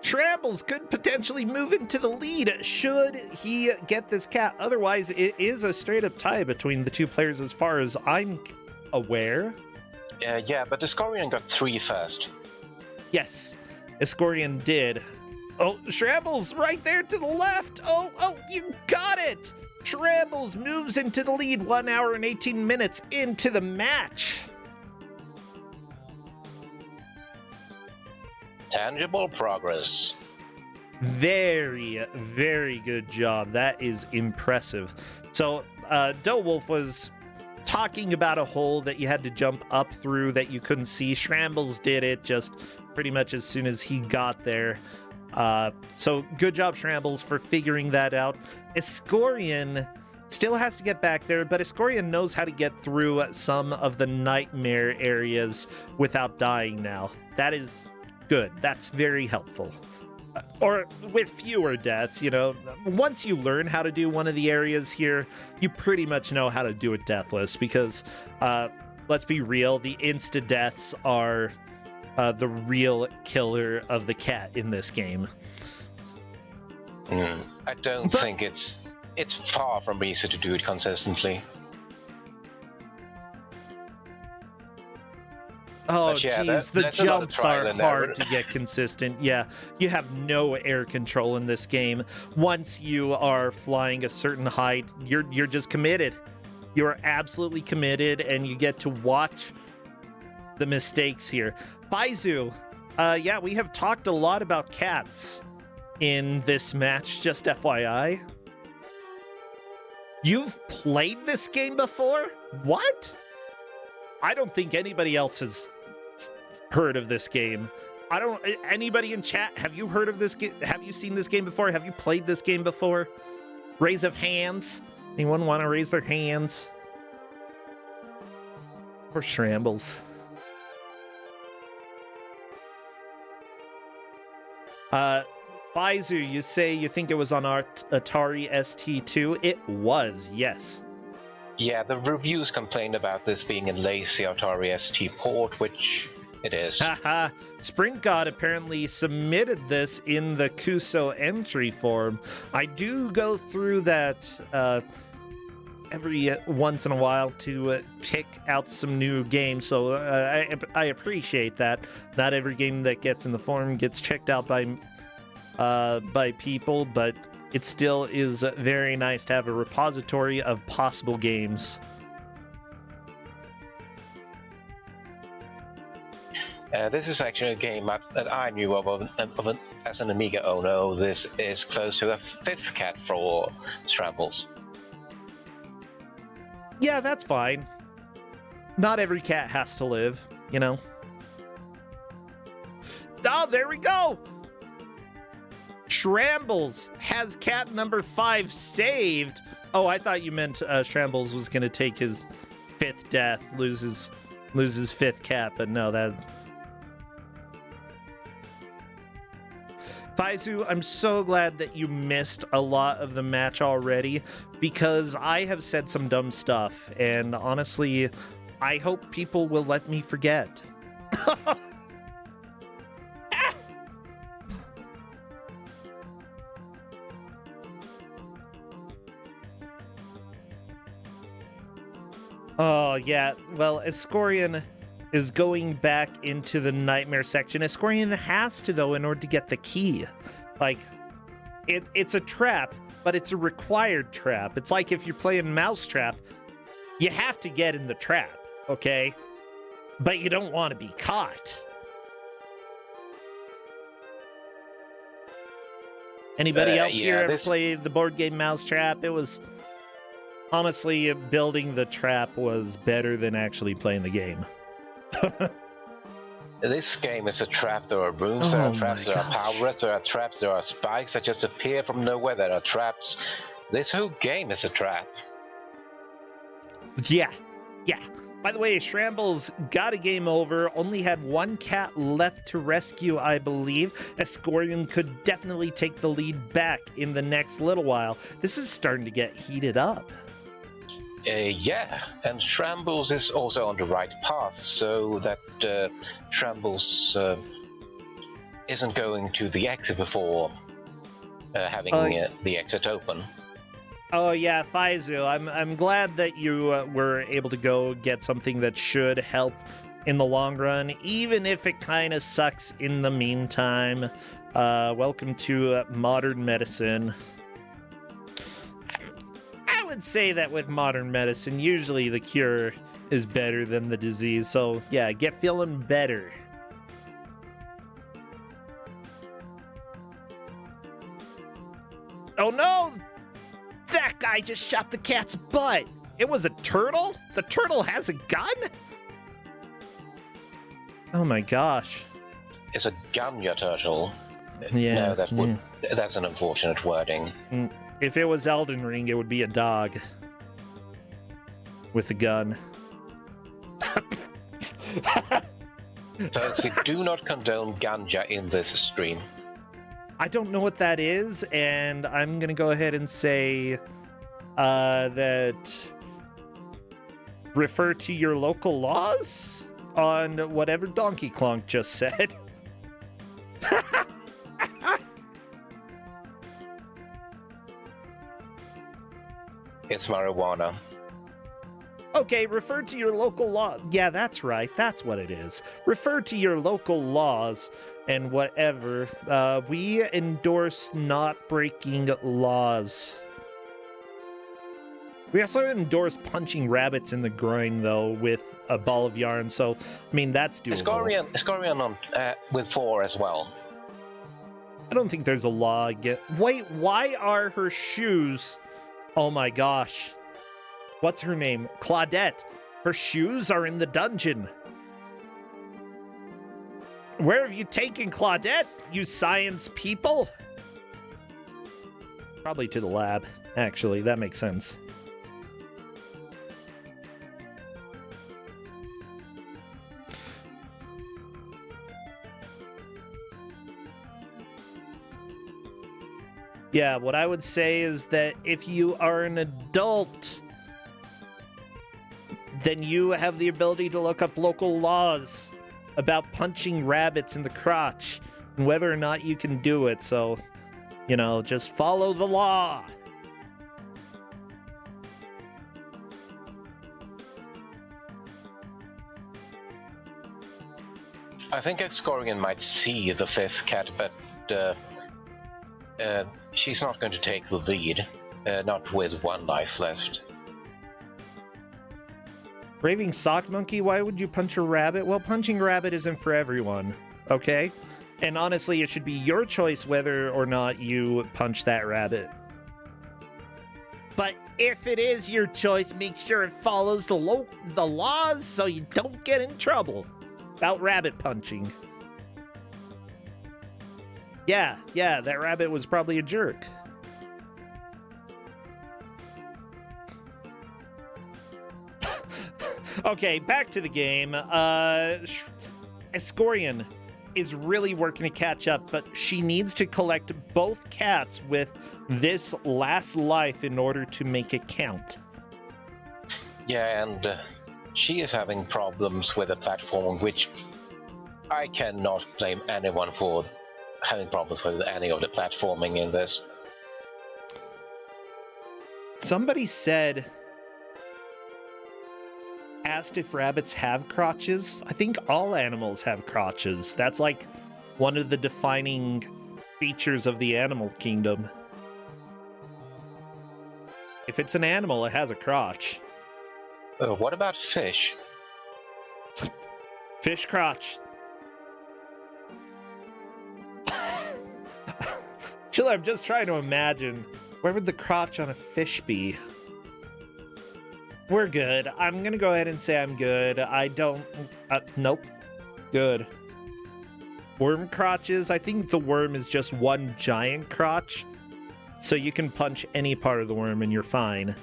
Shrambles could potentially move into the lead should he get this cat. Otherwise, it is a straight-up tie between the two players as far as I'm aware. Yeah, but Escorian got 3 first. Yes, Escorian did. Oh, Shrambles right there to the left! Oh, you got it! Shrambles moves into the lead 1 hour and 18 minutes into the match. Tangible progress. Very, very good job. That is impressive. So, Doughwolf was talking about a hole that you had to jump up through that you couldn't see. Shrambles did it just pretty much as soon as he got there. So good job, Shrambles, for figuring that out. Escorian still has to get back there, but Escorian knows how to get through some of the nightmare areas without dying now. That is good. That's very helpful. Or with fewer deaths, Once you learn how to do one of the areas here, you pretty much know how to do it deathless, because, let's be real, the insta-deaths are the real killer of the cat in this game. I don't think it's far from easy to do it consistently. Oh, jeez, the jumps are hard to get consistent. Yeah, you have no air control in this game. Once you are flying a certain height, you're just committed. You are absolutely committed, and you get to watch the mistakes here. Baizu, yeah, we have talked a lot about cats in this match, just FYI. You've played this game before? What? I don't think anybody else has heard of this game. I don't. Anybody in chat? Have you heard of this game? Have you seen this game before? Have you played this game before? Raise of hands. Anyone want to raise their hands? Or Shrambles. Pfizer, you say you think it was on our Atari ST2? It was, yes. Yeah, the reviews complained about this being a lazy Atari ST port, which it is. Haha. Spring God apparently submitted this in the Kuso entry form. I do go through that every once in a while to pick out some new games, so I appreciate that. Not every game that gets in the forum gets checked out by people, but it still is very nice to have a repository of possible games. This is actually a game that I knew of as an Amiga owner. This is close to a fifth cat for Shrambles. Yeah, that's fine. Not every cat has to live, you know. Oh, there we go! Shrambles has cat number 5 saved. Oh, I thought you meant Shrambles was going to take his 5th death, lose his 5th cat, but no, that... Faizu, I'm so glad that you missed a lot of the match already, because I have said some dumb stuff, and honestly, I hope people will let me forget. Oh, yeah. Well, Escorian is going back into the nightmare section. Escorian has to, though, in order to get the key. Like, it's a trap, but it's a required trap. It's like if you're playing Mousetrap, you have to get in the trap, okay? But you don't want to be caught. Anybody else here ever play the board game Mousetrap? It was... Honestly, building the trap was better than actually playing the game. This game is a trap. There are rooms, there are traps, there are powers, there are traps, there are spikes that just appear from nowhere, there are traps. This whole game is a trap. Yeah. By the way, Shrambles got a game over, only had one cat left to rescue, I believe. Escorian could definitely take the lead back in the next little while. This is starting to get heated up. Yeah, and Shrambles is also on the right path, so that Shrambles isn't going to the exit before having the exit open. Oh yeah, Faizu, I'm glad that you were able to go get something that should help in the long run, even if it kind of sucks in the meantime. Welcome to modern medicine. I would say that with modern medicine, usually the cure is better than the disease, so yeah, get feeling better. Oh no! That guy just shot the cat's butt! It was a turtle? The turtle has a gun? Oh my gosh. It's a Ganya turtle. Yeah. No, that's an unfortunate wording. If it was Elden Ring, it would be a dog. With a gun. Folks, we do not condone ganja in this stream. I don't know what that is, and I'm gonna go ahead and say that refer to your local laws on whatever Donkey Kong just said. It's marijuana. Okay, refer to your local law. Yeah, that's right. That's what it is. Refer to your local laws and whatever. We endorse not breaking laws. We also endorse punching rabbits in the groin, though, with a ball of yarn. So, I mean, that's doable. Escorian on with 4 as well. I don't think there's a law against... Wait, why are her shoes... Oh my gosh. What's her name? Claudette. Her shoes are in the dungeon. Where have you taken Claudette, you science people? Probably to the lab, actually. That makes sense. Yeah, what I would say is that if you are an adult, then you have the ability to look up local laws about punching rabbits in the crotch and whether or not you can do it. So, you know, just follow the law. I think Excorian might see the fifth cat, but she's not going to take the lead, not with one life left. Raving sock monkey, why would you punch a rabbit? Well, punching a rabbit isn't for everyone, okay? And honestly, it should be your choice whether or not you punch that rabbit. But if it is your choice, make sure it follows the laws so you don't get in trouble about rabbit punching. Yeah, that rabbit was probably a jerk. Okay, back to the game. Escorian is really working to catch up, but she needs to collect both cats with this last life in order to make it count. Yeah, and she is having problems with the platform, which I cannot blame anyone for having problems with any of the platforming in this. Somebody asked if rabbits have crotches. I think all animals have crotches. That's like one of the defining features of the animal kingdom. If it's an animal, it has a crotch. What about fish? Fish crotch. Chiller, I'm just trying to imagine, where would the crotch on a fish be? We're good. I'm gonna go ahead and say I'm good. I don't... nope. Good. Worm crotches. I think the worm is just one giant crotch. So you can punch any part of the worm and you're fine.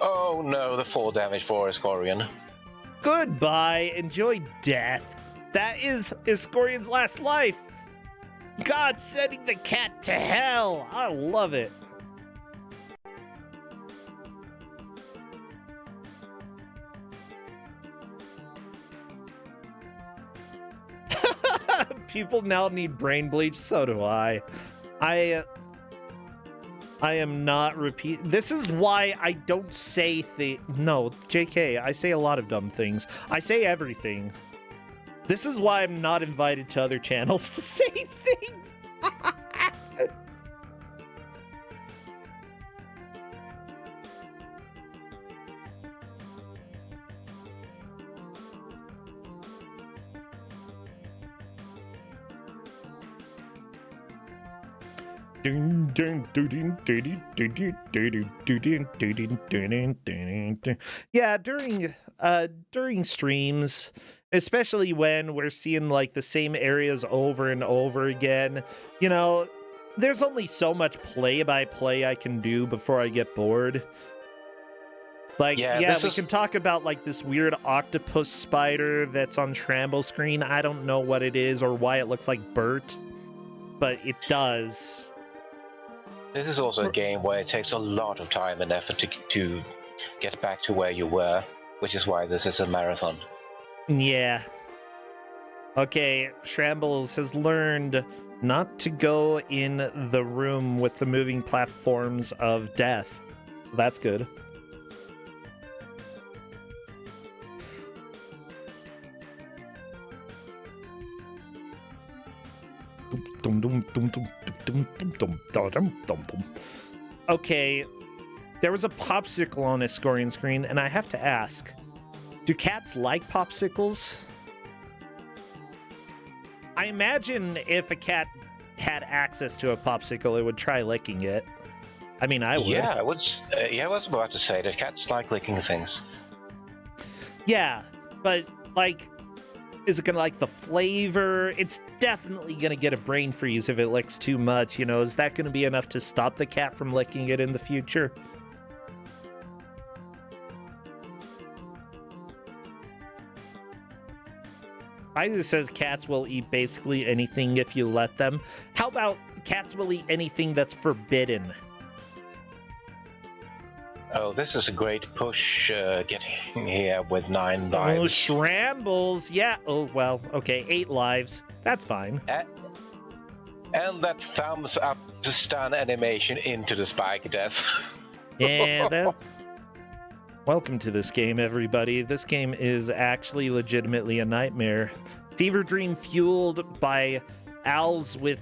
Oh no, the 4 damage for Escorian. Goodbye. Enjoy death. That is Escorian's last life. God sending the cat to hell. I love it. People now need brain bleach. So do I. I am not repeat. This is why I don't say No, JK, I say a lot of dumb things. I say everything. This is why I'm not invited to other channels to say things. Yeah, during streams, especially when we're seeing like the same areas over and over again, you know, there's only so much play-by-play I can do before I get bored. Like, yeah, we can talk about like this weird octopus spider that's on Shrambo's screen. I don't know what it is or why it looks like Bert, but it does. This is also a game where it takes a lot of time and effort to get back to where you were, which is why this is a marathon. Yeah. Okay, Shrambles has learned not to go in the room with the moving platforms of death. That's good. Okay, there was a popsicle on Escorian's screen, and I have to ask, do cats like popsicles? I imagine if a cat had access to a popsicle, it would try licking it. I mean, I would. Yeah, I was about to say that cats like licking things. Yeah, but, like, is it gonna like the flavor? It's definitely gonna get a brain freeze if it licks too much, you know? Is that gonna be enough to stop the cat from licking it in the future? Isaac says cats will eat basically anything if you let them. How about cats will eat anything that's forbidden? Oh, this is a great push getting here with 9 Oh, lives. Shrambles. Yeah. Oh, well, okay. 8 lives. That's fine. And that thumbs up stun animation into the spike death. Yeah, that... Welcome to this game, everybody. This game is actually legitimately a nightmare. Fever dream fueled by owls with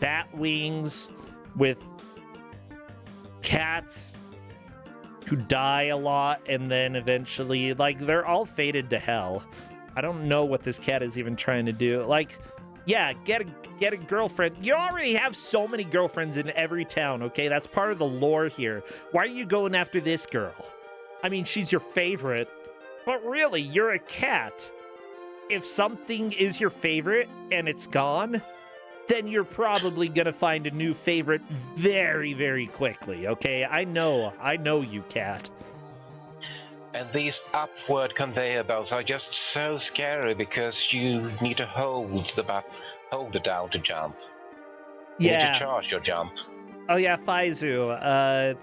bat wings, with cats who die a lot, and then eventually, like, they're all fated to hell. I don't know what this cat is even trying to do. Like, yeah, get a girlfriend. You already have so many girlfriends in every town, okay? That's part of the lore here. Why are you going after this girl? I mean, she's your favorite, but really, you're a cat. If something is your favorite and it's gone, then you're probably gonna find a new favorite very, very quickly, okay? I know you, cat. And these upward conveyor belts are just so scary because you need to hold it down to jump. You need to charge your jump. Oh yeah, Faizu,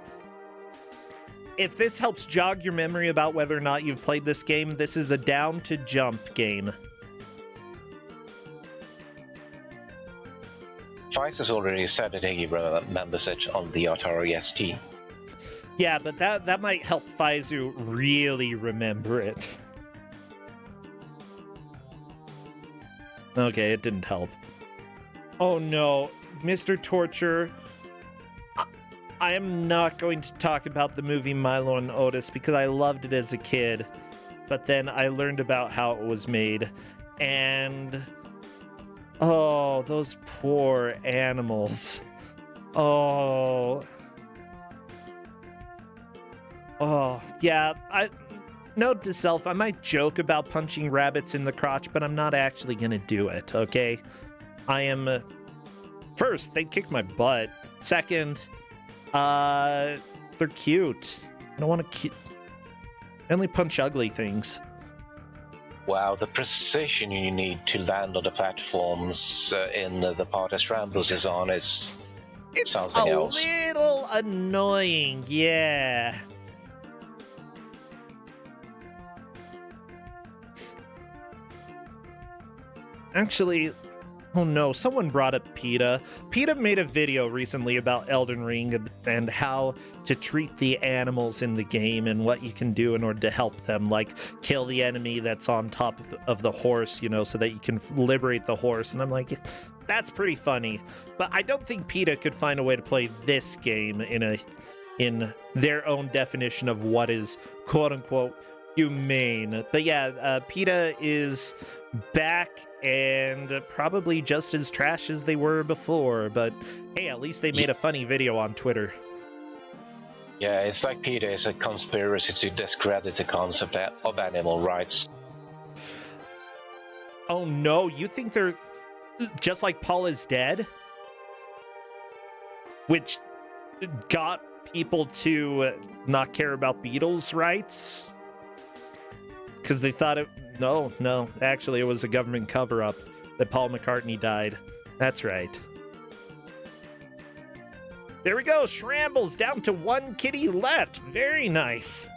if this helps jog your memory about whether or not you've played this game, this is a down to jump game. Vice has already said that he remembers it on the Atari ST. Yeah, but that might help Faizu really remember it. Okay, it didn't help. Oh no, Mr. Torture. I am not going to talk about the movie Milo and Otis because I loved it as a kid, but then I learned about how it was made, and oh, those poor animals. Oh, yeah, note to self, I might joke about punching rabbits in the crotch, but I'm not actually gonna do it, okay? I am, first, they kicked my butt. Second, they're cute. I don't want to I only punch ugly things. Wow, the precision you need to land on the platforms in the part that Rambles is on is something else. It's a little annoying, yeah. Actually, oh no, someone brought up PETA. PETA made a video recently about Elden Ring and how to treat the animals in the game and what you can do in order to help them, like kill the enemy that's on top of the horse, you know, so that you can liberate the horse. And I'm like, that's pretty funny. But I don't think PETA could find a way to play this game in their own definition of what is quote-unquote humane. But yeah, PETA is back and probably just as trash as they were before, but hey, at least they made a funny video on Twitter. Yeah, it's like PETA is a conspiracy to discredit the concept of animal rights. Oh no, you think they're just like Paul is Dead? Which got people to not care about Beatles' rights? Because they thought it... No, actually it was a government cover-up that Paul McCartney died. That's right. There we go, Shrambles down to 1 kitty left. Very nice.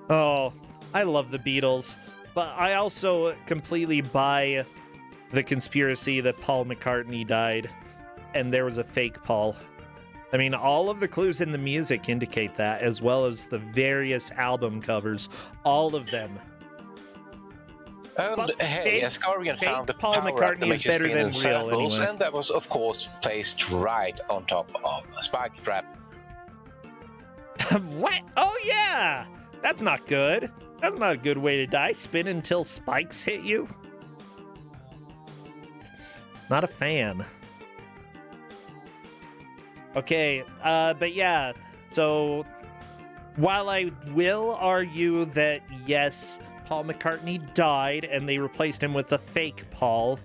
Oh, I love the Beatles, but I also completely buy the conspiracy that Paul McCartney died and there was a fake Paul. I mean, all of the clues in the music indicate that, as well as the various album covers, all of them. And But hey, fake- Ascarian fake found the Paul power-up McCartney that is makes you better spin than in real, circles, anyway. and that was, of course, placed right on top of a spike trap. What? Oh, yeah! That's not good. That's not a good way to die. Spin until spikes hit you. Not a fan. Okay, but yeah, so while I will argue that yes, Paul McCartney died and they replaced him with a fake Paul,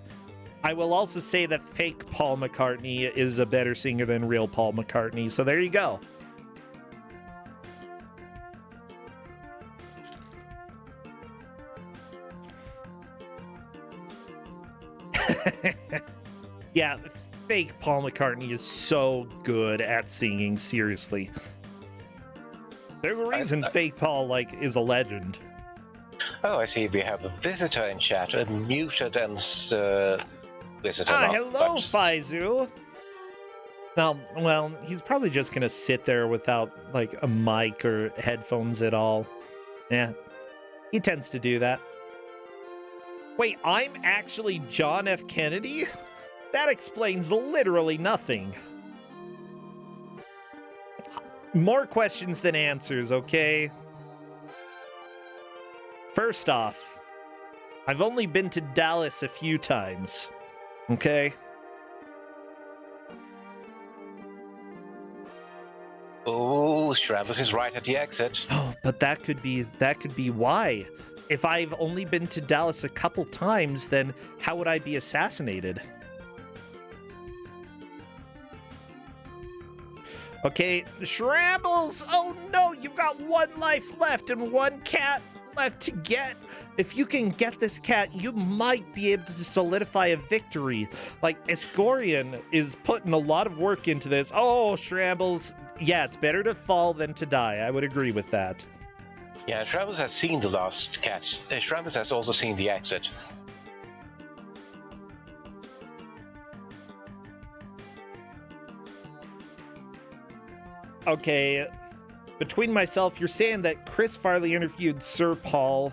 I will also say that fake Paul McCartney is a better singer than real Paul McCartney, so there you go. Yeah, fake Paul McCartney is so good at singing, seriously. There's a reason fake Paul, is a legend. Oh, I see. We have a visitor in chat, a muted and visitor. Hello, Faizu. No, well, he's probably just gonna sit there without, a mic or headphones at all. Yeah, he tends to do that. Wait, I'm actually John F. Kennedy? That explains literally nothing. More questions than answers, okay? First off, I've only been to Dallas a few times, okay? Oh, Shravas is right at the exit. Oh, but that could be why. If I've only been to Dallas a couple times, then how would I be assassinated? Okay, Shrambles! Oh no, you've got one life left and one cat left to get. If you can get this cat, you might be able to solidify a victory. Escorian is putting a lot of work into this. Oh, Shrambles. Yeah, it's better to fall than to die. I would agree with that. Yeah, Shravas has seen the last cat. Shravas has also seen the exit. Okay, between myself, you're saying that Chris Farley interviewed Sir Paul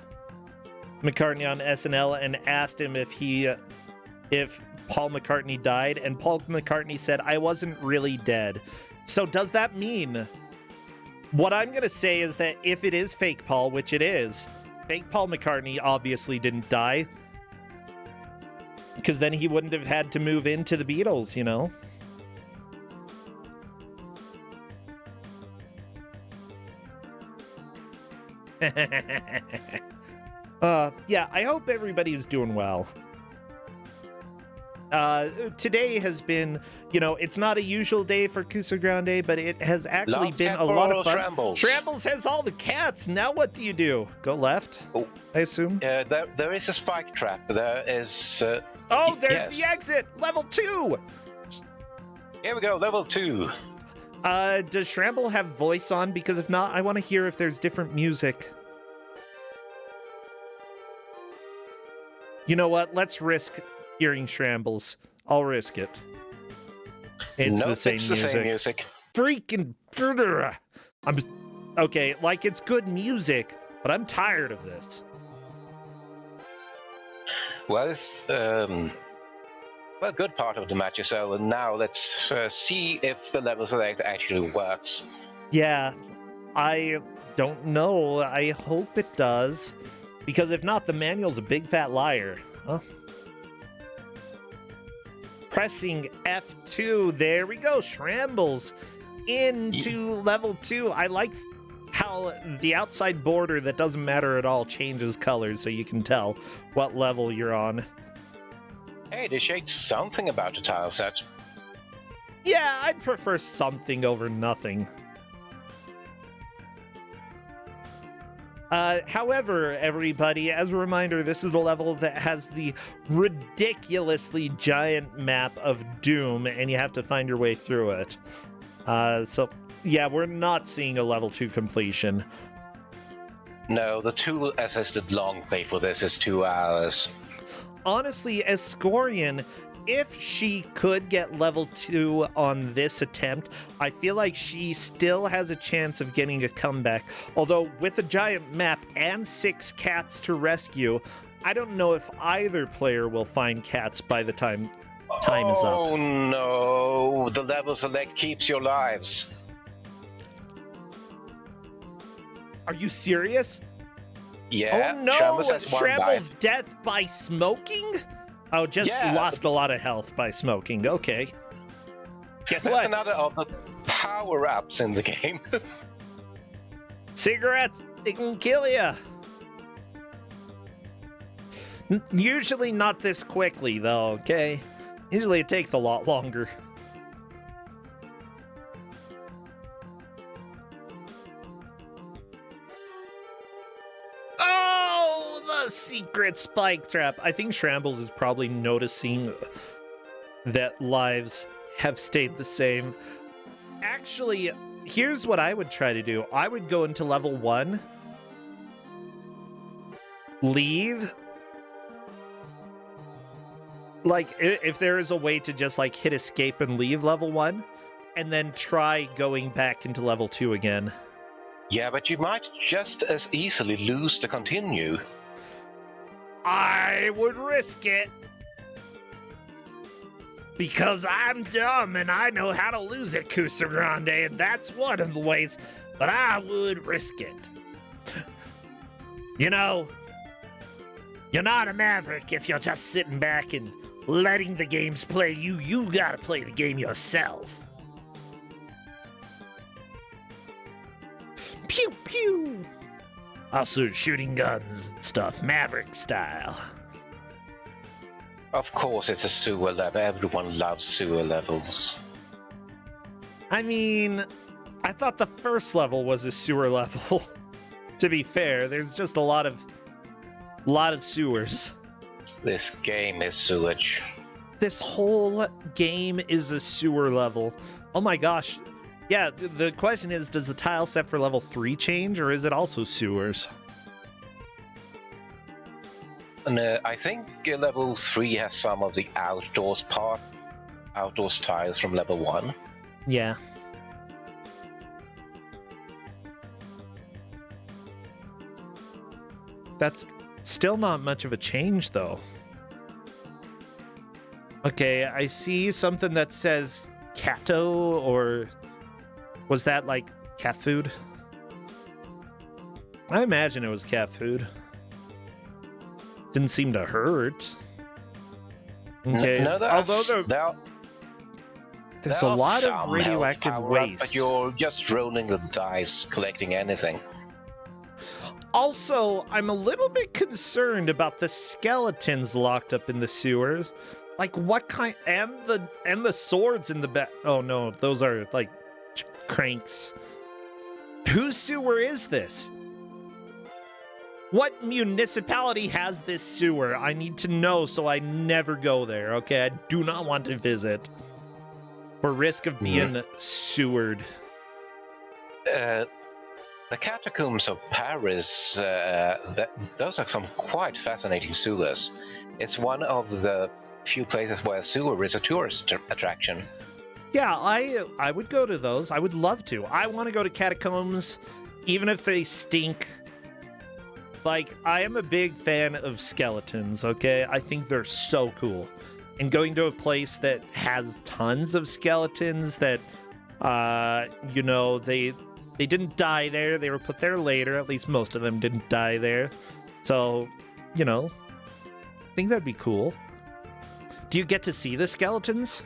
McCartney on SNL and asked him if Paul McCartney died, and Paul McCartney said, I wasn't really dead. So does that mean... What I'm going to say is that if it is fake Paul, which it is, fake Paul McCartney obviously didn't die. Because then he wouldn't have had to move into the Beatles, you know? Yeah, I hope everybody's doing well. Today has been, it's not a usual day for Kuso6rande, but it has actually been a lot of fun. Shrambles has all the cats. Now what do you do? Go left, I assume? There is a spike trap. There is... there's the exit! Level 2! Here we go, level 2. Does Shramble have voice on? Because if not, I want to hear if there's different music. You know what? Let's risk hearing Shrambles. I'll risk it. It's the same music. Freaking... I'm... Okay, it's good music, but I'm tired of this. Well, it's... Well, good part of the match is over. Now let's see if the level select actually works. Yeah, I don't know. I hope it does. Because if not, the manual's a big fat liar. Huh? Pressing F2. There we go. Shrambles into level 2. I like how the outside border that doesn't matter at all changes colors so you can tell what level you're on. Hey, they changed something about the tile set. Yeah, I'd prefer something over nothing. However, everybody, as a reminder, this is a level that has the ridiculously giant map of Doom, and you have to find your way through it. So, yeah, we're not seeing a level 2 completion. No, the 2 assisted long play for this is 2 hours. Honestly, Escorian, if she could get level 2 on this attempt, I feel like she still has a chance of getting a comeback. Although, with a giant map and 6 cats to rescue, I don't know if either player will find cats by the time is up. Oh no, the level select keeps your lives. Are you serious? Yeah. Oh no, Shrambles' death by smoking? Oh, lost a lot of health by smoking. Okay. Guess That's what? another of the power-ups in the game. Cigarettes, they can kill you. Usually not this quickly, though, okay? Usually it takes a lot longer. Oh, the secret spike trap. I think Shrambles is probably noticing that lives have stayed the same. Actually, here's what I would try to do. I would go into level 1, leave. Like, if there is a way to just, like, hit escape and leave level 1, and then try going back into level 2 again. Yeah, but you might just as easily lose the continue. I would risk it. Because I'm dumb and I know how to lose it, Kuso6rande, and that's one of the ways, but I would risk it. You know, you're not a maverick if you're just sitting back and letting the games play you. You gotta play the game yourself. Pew pew! Also shooting guns and stuff, maverick style. Of course, it's a sewer level. Everyone loves sewer levels. I mean, I thought the first level was a sewer level. To be fair, there's just a lot of sewers. This game is sewage. This whole game is a sewer level. Oh my gosh. Yeah, the question is, does the tile set for level 3 change, or is it also sewers? And I think level 3 has some of the outdoors tiles from level 1. Yeah. That's still not much of a change, though. Okay, I see something that says Cato, or was that like cat food? I imagine it was cat food. Didn't seem to hurt. Okay, No, although there's a lot of radioactive waste. But you're just rolling the dice, collecting anything. Also, I'm a little bit concerned about the skeletons locked up in the sewers. Like, what kind? And the swords in the back. Oh no, those are like cranks. Whose sewer is this? What municipality has this sewer? I need to know so I never go there, okay? I do not want to visit. For risk of being sewered. The Catacombs of Paris, those are some quite fascinating sewers. It's one of the few places where sewer is a tourist attraction. Yeah, I would go to those. I would love to. I want to go to catacombs, even if they stink. Like, I am a big fan of skeletons, okay? I think they're so cool. And going to a place that has tons of skeletons that, you know, they didn't die there. They were put there later. At least most of them didn't die there. So, you know, I think that'd be cool. Do you get to see the skeletons?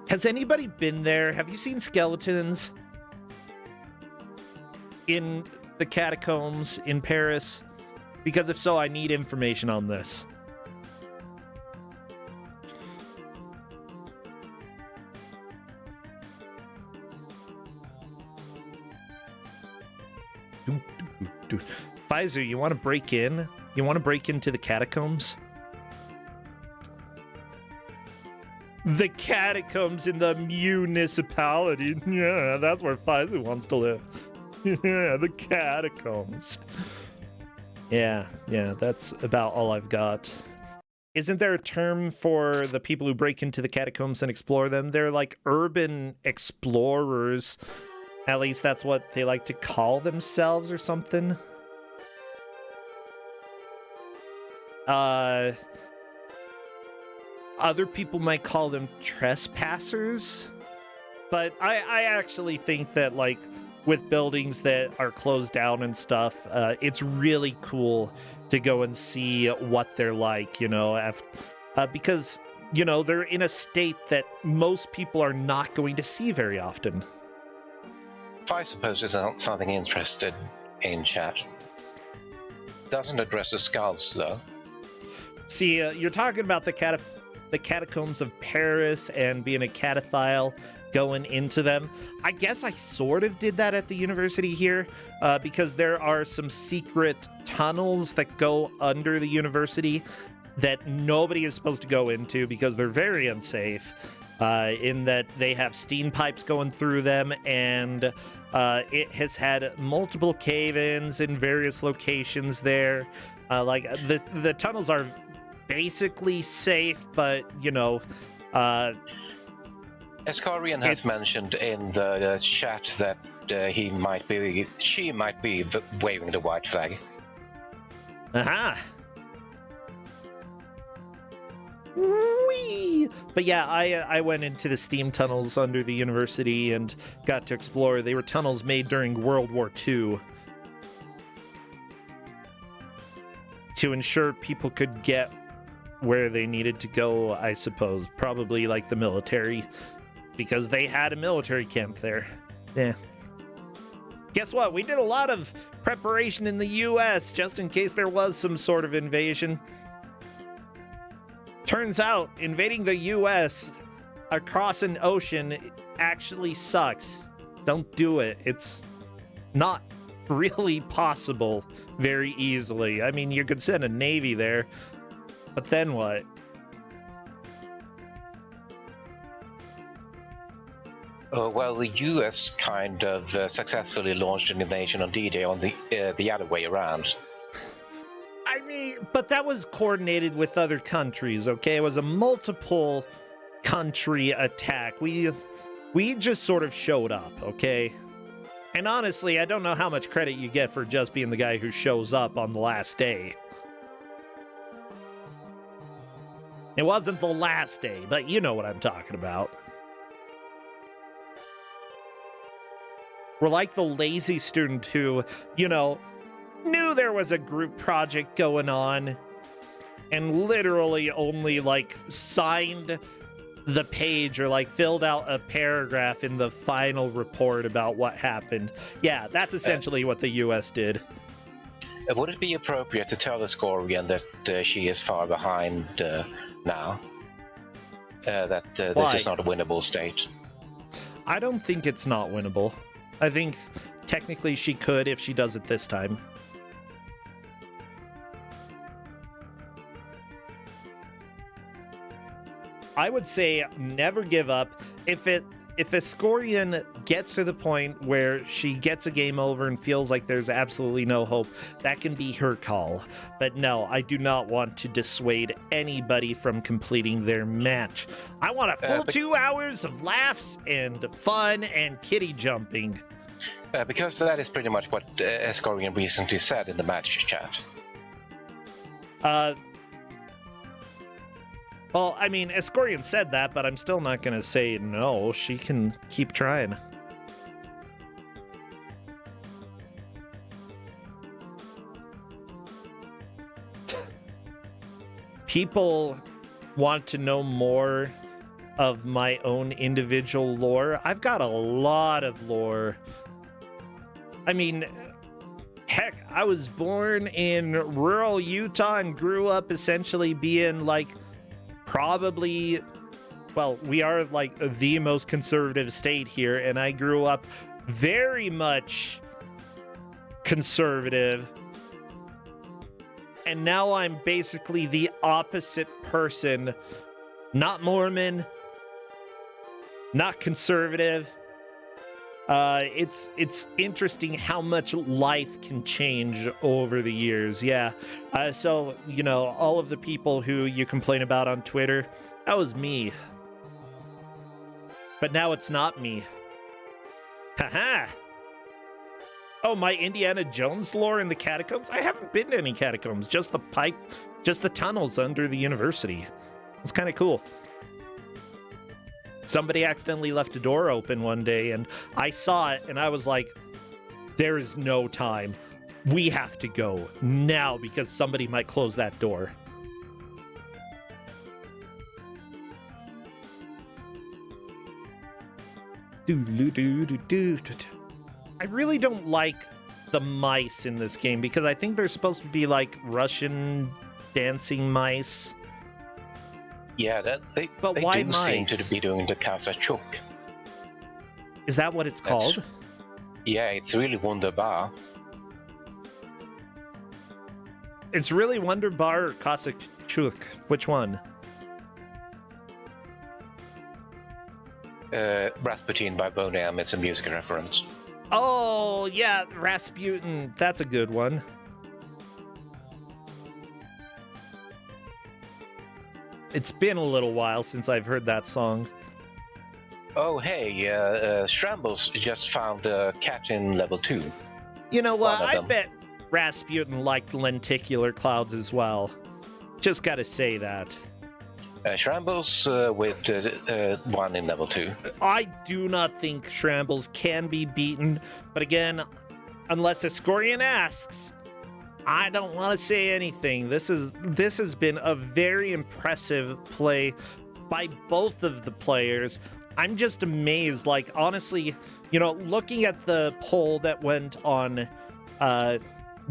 Has anybody been there? Have you seen skeletons in the catacombs in Paris? Because if so, I need information on this. Pfizer, you want to break in? You want to break into the catacombs? The catacombs in the municipality. Yeah, that's where Pfizer wants to live. Yeah, the catacombs. Yeah, that's about all I've got. Isn't there a term for the people who break into the catacombs and explore them? They're like urban explorers. At least that's what they like to call themselves or something. Other people might call them trespassers. But I actually think that, like, with buildings that are closed down and stuff. It's really cool to go and see what they're like, because, they're in a state that most people are not going to see very often. I suppose there's something interested in chat. Doesn't address the skulls, though. See, you're talking about the Catacombs of Paris and being a cataphile, going into them. I guess I sort of did that at the university here, because there are some secret tunnels that go under the university that nobody is supposed to go into because they're very unsafe, in that they have steam pipes going through them, and it has had multiple cave-ins in various locations there. The tunnels are basically safe, but, Escorian has mentioned in the chat that she might be waving the white flag. Aha! Whee! But yeah, I went into the steam tunnels under the university and got to explore. They were tunnels made during World War II to ensure people could get where they needed to go, I suppose. Probably like the military, because they had a military camp there. Yeah. Guess what? We did a lot of preparation in the US just in case there was some sort of invasion. Turns out, invading the US across an ocean actually sucks. Don't do it. It's not really possible very easily. I mean, you could send a navy there, but then what? Well, the US kind of successfully launched an invasion on D-Day on the other way around. I mean, but that was coordinated with other countries, okay? It was a multiple country attack. We just sort of showed up, okay? And honestly, I don't know how much credit you get for just being the guy who shows up on the last day. It wasn't the last day, but you know what I'm talking about. We're like the lazy student who, knew there was a group project going on and literally only, signed the page or, filled out a paragraph in the final report about what happened. Yeah, that's essentially what the U.S. did. Would it be appropriate to tell the Escorian that she is far behind now? That this is not a winnable state? I don't think it's not winnable. I think technically she could if she does it this time. I would say never give up. If Escorian gets to the point where she gets a game over and feels like there's absolutely no hope, that can be her call. But no, I do not want to dissuade anybody from completing their match. I want a full 2 hours of laughs and fun and kitty jumping. Because that is pretty much what Escorian recently said in the match chat. Well, I mean, Escorian said that, but I'm still not going to say no. She can keep trying. People want to know more of my own individual lore. I've got a lot of lore. I mean, heck, I was born in rural Utah and grew up essentially being probably, well, we are the most conservative state here, and I grew up very much conservative. And now I'm basically the opposite person. Not Mormon, not conservative. It's interesting how much life can change over the years. Yeah. So, all of the people who you complain about on Twitter, that was me. But now it's not me. Haha. Oh, my Indiana Jones lore in the catacombs? I haven't been to any catacombs, just the tunnels under the university. It's kind of cool. Somebody accidentally left a door open one day, and I saw it, and I was like, There is no time. We have to go now because somebody might close that door. I really don't like the mice in this game because I think they're supposed to be like Russian dancing mice. Yeah, they why do seem mice? to be doing the Kazachuk. Is that what it's called? Yeah, it's really wunderbar. It's really Wonderbar or Cossack-chuk. Which one? Rasputin by Bonham, it's a music reference. Oh, yeah, Rasputin. That's a good one. It's been a little while since I've heard that song. Oh, hey, Shambles just found a cat in level 2. You know what? One of I them. bet Rasputin liked Lenticular Clouds as well. Just gotta say that. Shambles with one in level 2. I do not think Shambles can be beaten, but again, unless Ascorian asks, I don't want to say anything. This has been a very impressive play by both of the players. I'm just amazed. Like, honestly, you know, looking at the poll that went on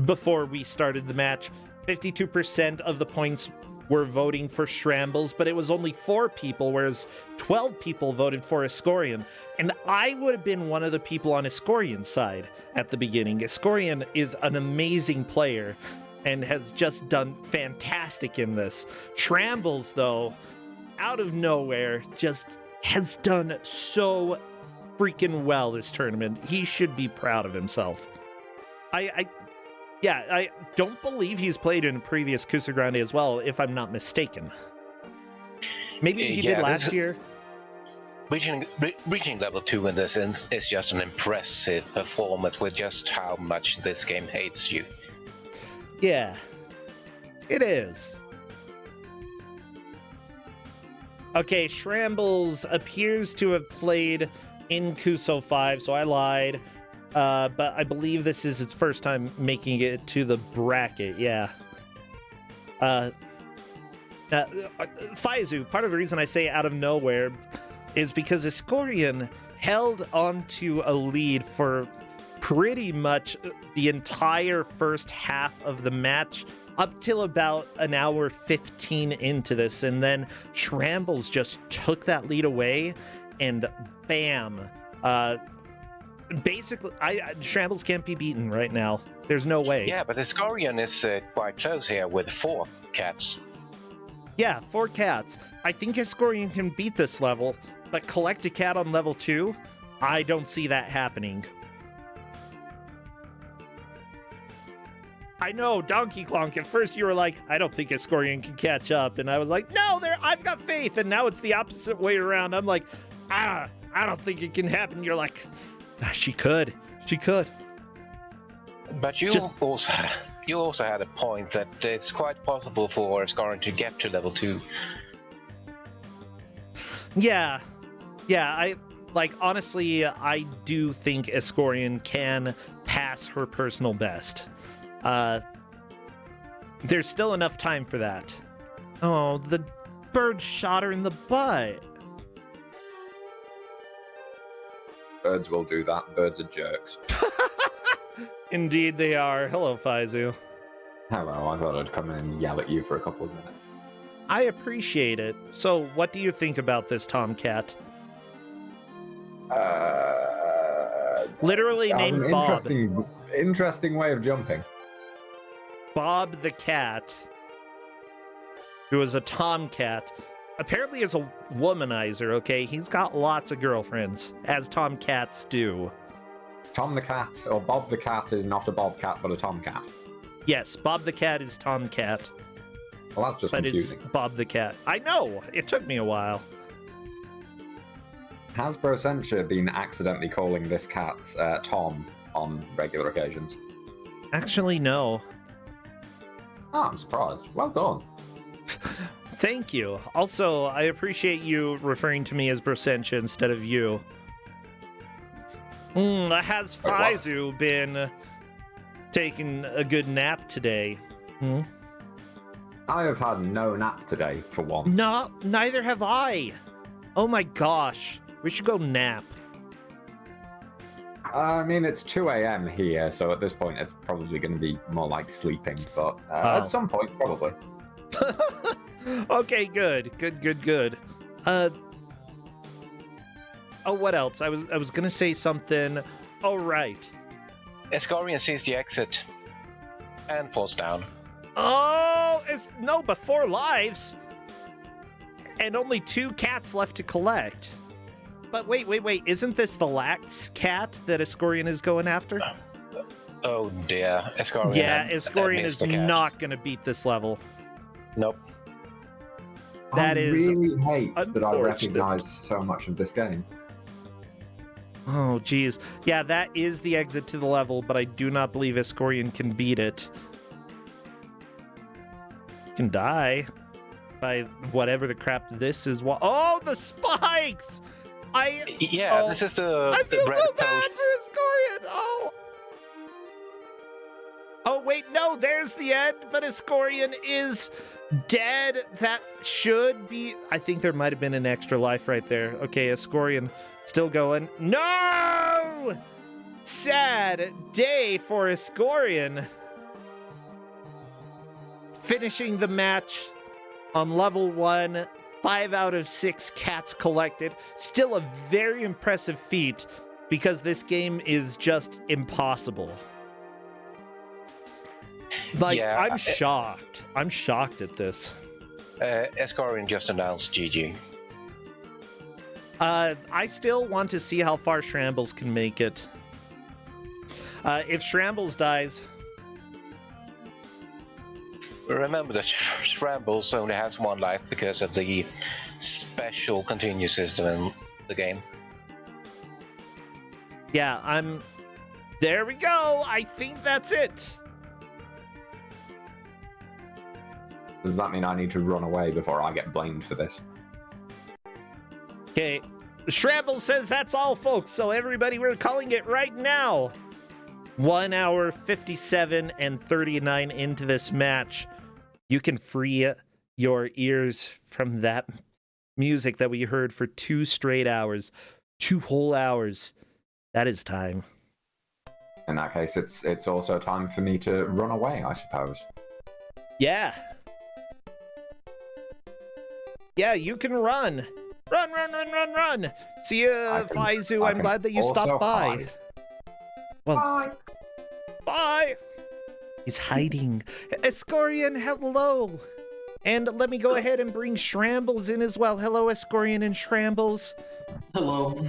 before we started the match, 52% of the points were voting for Shambles, but it was only 4 people, whereas 12 people voted for Ascorian. And I would have been one of the people on Ascorian's side at the beginning. Ascorian is an amazing player and has just done fantastic in this. Shambles, though, out of nowhere, just has done so freaking well this tournament. He should be proud of himself. I don't believe he's played in a previous Kuso6rande as well, if I'm not mistaken. Maybe he did last year. Reaching level 2 in this is just an impressive performance with just how much this game hates you. Yeah, it is. Okay, Shambles appears to have played in Kuso 5, so I lied. But I believe this is his first time making it to the bracket, yeah. Faizu, part of the reason I say out of nowhere is because Ascorian held onto a lead for pretty much the entire first half of the match, up till about an hour 15 into this, and then Shambles just took that lead away, and bam. Basically, Shambles can't be beaten right now. There's no way. Yeah, but Ascorian is quite close here with 4 cats. Yeah, 4 cats. I think Ascorian can beat this level, but collect a cat on level 2? I don't see that happening. I know, Donkey Klonk, at first you were like, I don't think Ascorian can catch up, and I was like, no, I've got faith, and now it's the opposite way around. I'm like, I don't think it can happen. You're like, she could. But you also had a point that it's quite possible for Ascorian to get to level 2. Yeah, honestly, I do think Ascorian can pass her personal best. There's still enough time for that. Oh, the bird shot her in the butt. Birds will do that. Birds are jerks. Indeed they are. Hello, Faizu. Hello, I thought I'd come in and yell at you for a couple of minutes. I appreciate it. So, what do you think about this Tomcat? Literally That was named an Bob. interesting way of jumping. Bob the cat, who is a tomcat, apparently is a womanizer, okay? He's got lots of girlfriends, as tomcats do. Tom the cat, or Bob the cat, is not a bobcat, but a tomcat. Yes, Bob the cat is Tomcat, Well, that's just but it's confusing. Bob the cat. I know! It took me a while. Has Rosetta been accidentally calling this cat Tom on regular occasions? Actually, no. Oh, I'm surprised. Well done. Thank you. Also, I appreciate you referring to me as Brosentia instead of you. Has Faizu been taking a good nap today? I have had no nap today for once. No, neither have I. Oh my gosh. We should go nap. I mean, it's 2 a.m. here, so at this point it's probably going to be more like sleeping, but at some point, probably. Okay, good. Oh, what else? I was gonna say something. Oh, right. Escorian sees the exit and falls down. Oh, but 4 lives. And only 2 cats left to collect. But wait. Isn't this the last cat that Escorian is going after? Oh dear. Escorian. Yeah, Escorian is not going to beat this level. Nope. That is I really hate that I unfortunate. recognize so much of this game. Oh, geez. Yeah, that is the exit to the level, but I do not believe Escorian can beat it. Can die by whatever the crap this is. Oh, the spikes! This is the I feel red so bad post. for Escorian. Oh, wait, no, there's the end, but Escorian is dead. That should be... I think there might have been an extra life right there. Okay, Escorian still going. No! Sad day for Escorian. Finishing the match on level 1, 5 out of 6 cats collected. Still a very impressive feat because this game is just impossible. Like, Yeah, I'm shocked. I'm shocked at this. Escorian just announced GG. I still want to see how far Shrambles can make it. If Shrambles dies... Remember that Shrambles only has 1 life because of the special continue system in the game. Yeah, there we go! I think that's it! Does that mean I need to run away before I get blamed for this? Okay, Shramble says that's all, folks, so everybody, we're calling it right now. 1 hour, 57 and 39 into this match. You can free your ears from that music that we heard for 2 straight hours. 2 whole hours. That is time. In that case, it's also time for me to run away, I suppose. Yeah. Yeah, you can run. Run. See ya, Faizu. I'm glad that you stopped by. Hide. Well, bye. He's hiding. Escorian, hello. And let me go ahead and bring Shrambles in as well. Hello, Escorian and Shrambles. Hello.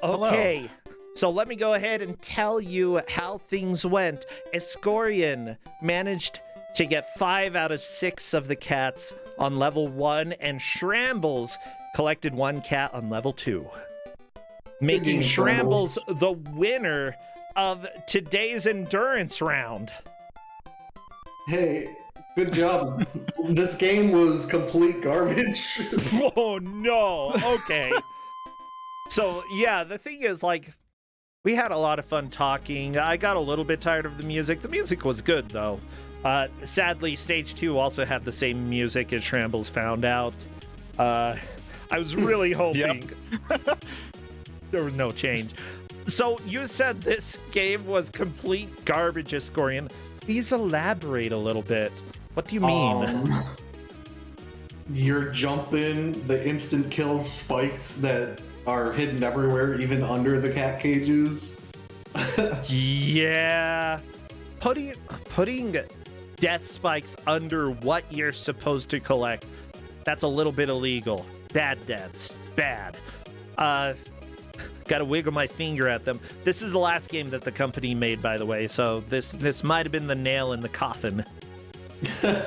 Okay. So let me go ahead and tell you how things went. Escorian managed to get 5 out of 6 of the cats on level 1, and Shrambles collected 1 cat on level 2. Making Shrambles the winner of today's endurance round. Hey, good job. This game was complete garbage. Oh no, okay. So yeah, the thing is, like, we had a lot of fun talking. I got a little bit tired of the music. The music was good though. Sadly, stage 2 also had the same music as Shrambles found out. I was really hoping there was no change. So you said this game was complete garbage, Escorian. Please elaborate a little bit. What do you mean? You're jumping the instant kill spikes that are hidden everywhere, even under the cat cages. Yeah. Putting death spikes under what you're supposed to collect, that's a little bit illegal. Bad deaths. Bad. Gotta wiggle my finger at them. This is the last game that the company made, by the way, so this might have been the nail in the coffin. 9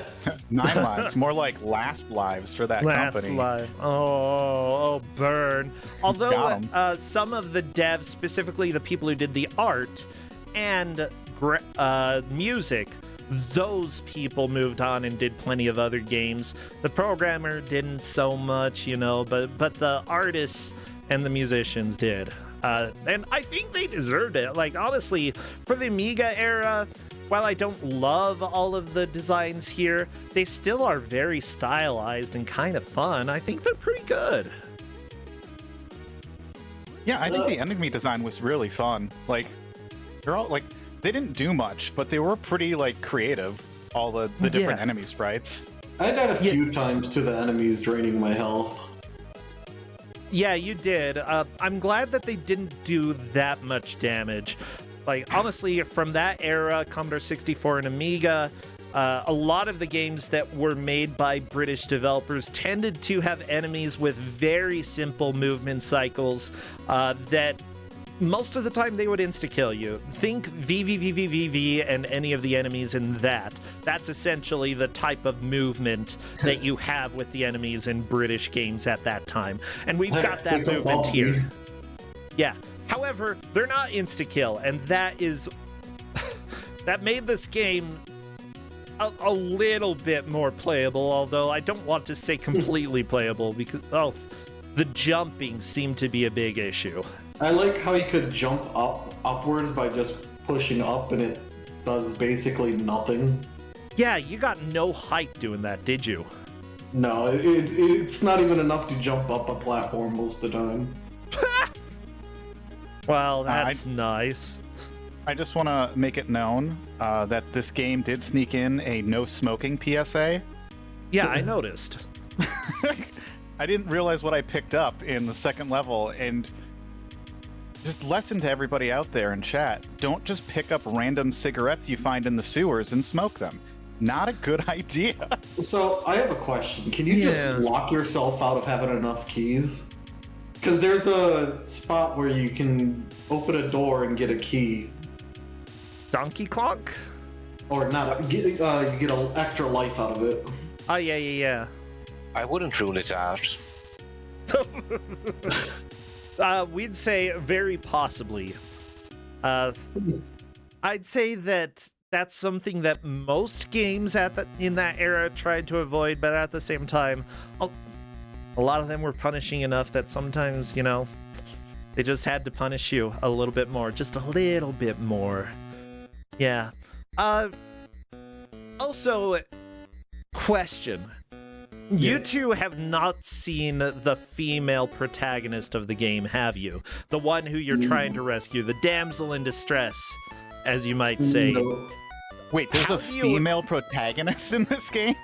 lives, more like last lives for that company. Last life. Oh, burn. Although some of the devs, specifically the people who did the art and music, those people moved on and did plenty of other games. The programmer didn't so much, but the artists and the musicians did. And I think they deserved it. Like, honestly, for the Amiga era, while I don't love all of the designs here, they still are very stylized and kind of fun. I think they're pretty good. Yeah, I think the enemy design was really fun. Like, they're all like, they didn't do much, but they were pretty like creative. All the different enemy sprites. I died a few times to the enemies draining my health. Yeah, you did. I'm glad that they didn't do that much damage. Like, honestly, from that era, Commodore 64 and Amiga, a lot of the games that were made by British developers tended to have enemies with very simple movement cycles that most of the time they would insta-kill you. Think VVVVVV and any of the enemies in that. That's essentially the type of movement that you have with the enemies in British games at that time. And we've got that movement here. Yeah. However, they're not insta-kill, and that is... that made this game a little bit more playable, although I don't want to say completely playable, because, the jumping seemed to be a big issue. I like how you could jump upwards by just pushing up, and it does basically nothing. Yeah, you got no height doing that, did you? No, it's not even enough to jump up a platform most of the time. Well, that's nice. I just want to make it known that this game did sneak in a no smoking PSA. Yeah, I noticed. I didn't realize what I picked up in the second level, and just lesson to everybody out there in chat, don't just pick up random cigarettes you find in the sewers and smoke them. Not a good idea. So, I have a question. Can you just lock yourself out of having enough keys? Because there's a spot where you can open a door and get a key. Donkey Clock? Or not, you get an extra life out of it. Oh, yeah. I wouldn't rule it out. We'd say very possibly. I'd say that that's something that most games in that era tried to avoid, but at the same time, a lot of them were punishing enough that sometimes, they just had to punish you a little bit more, just a little bit more. Yeah. Also, question. You two have not seen the female protagonist of the game, have you? The one who you're trying to rescue, the damsel in distress, as you might say. No. Wait, there's a female protagonist in this game?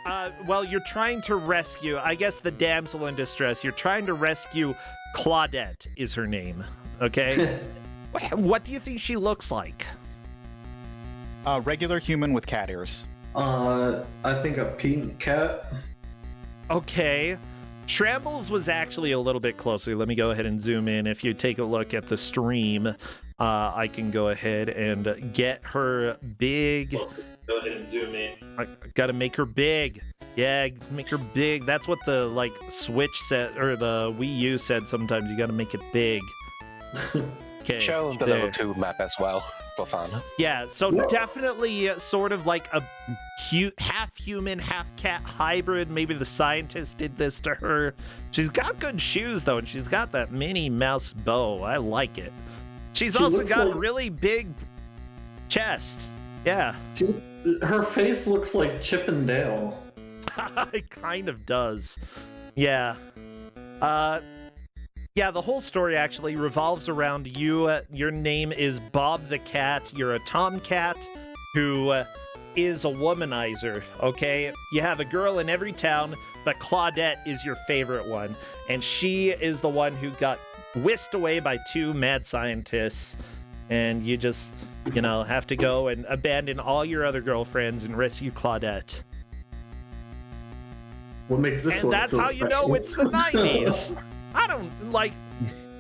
Well, you're trying to rescue, I guess, the damsel in distress. You're trying to rescue Claudette is her name, okay? What do you think she looks like? A regular human with cat ears. I think a pink cat. Okay. Trambles was actually a little bit closer. Let me go ahead and zoom in. If you take a look at the stream, I can go ahead and get her big. Go ahead and zoom in. I gotta make her big. Yeah, make her big. That's what the Switch said, or the Wii U said sometimes. You gotta make it big. Okay. Show the level 2 map as well, for fun. Yeah, so definitely sort of like a half human, half cat hybrid. Maybe the scientist did this to her. She's got good shoes, though, and she's got that Minnie Mouse bow. I like it. She also got a really big chest. Yeah. Her face looks like Chip and Dale. It kind of does. Yeah. Yeah, the whole story actually revolves around you. Your name is Bob the Cat. You're a tomcat who is a womanizer, okay? You have a girl in every town, but Claudette is your favorite one. And she is the one who got whisked away by 2 mad scientists. And you just, have to go and abandon all your other girlfriends and rescue Claudette. What makes this and one that's so how special? you know it's the 90s. I don't,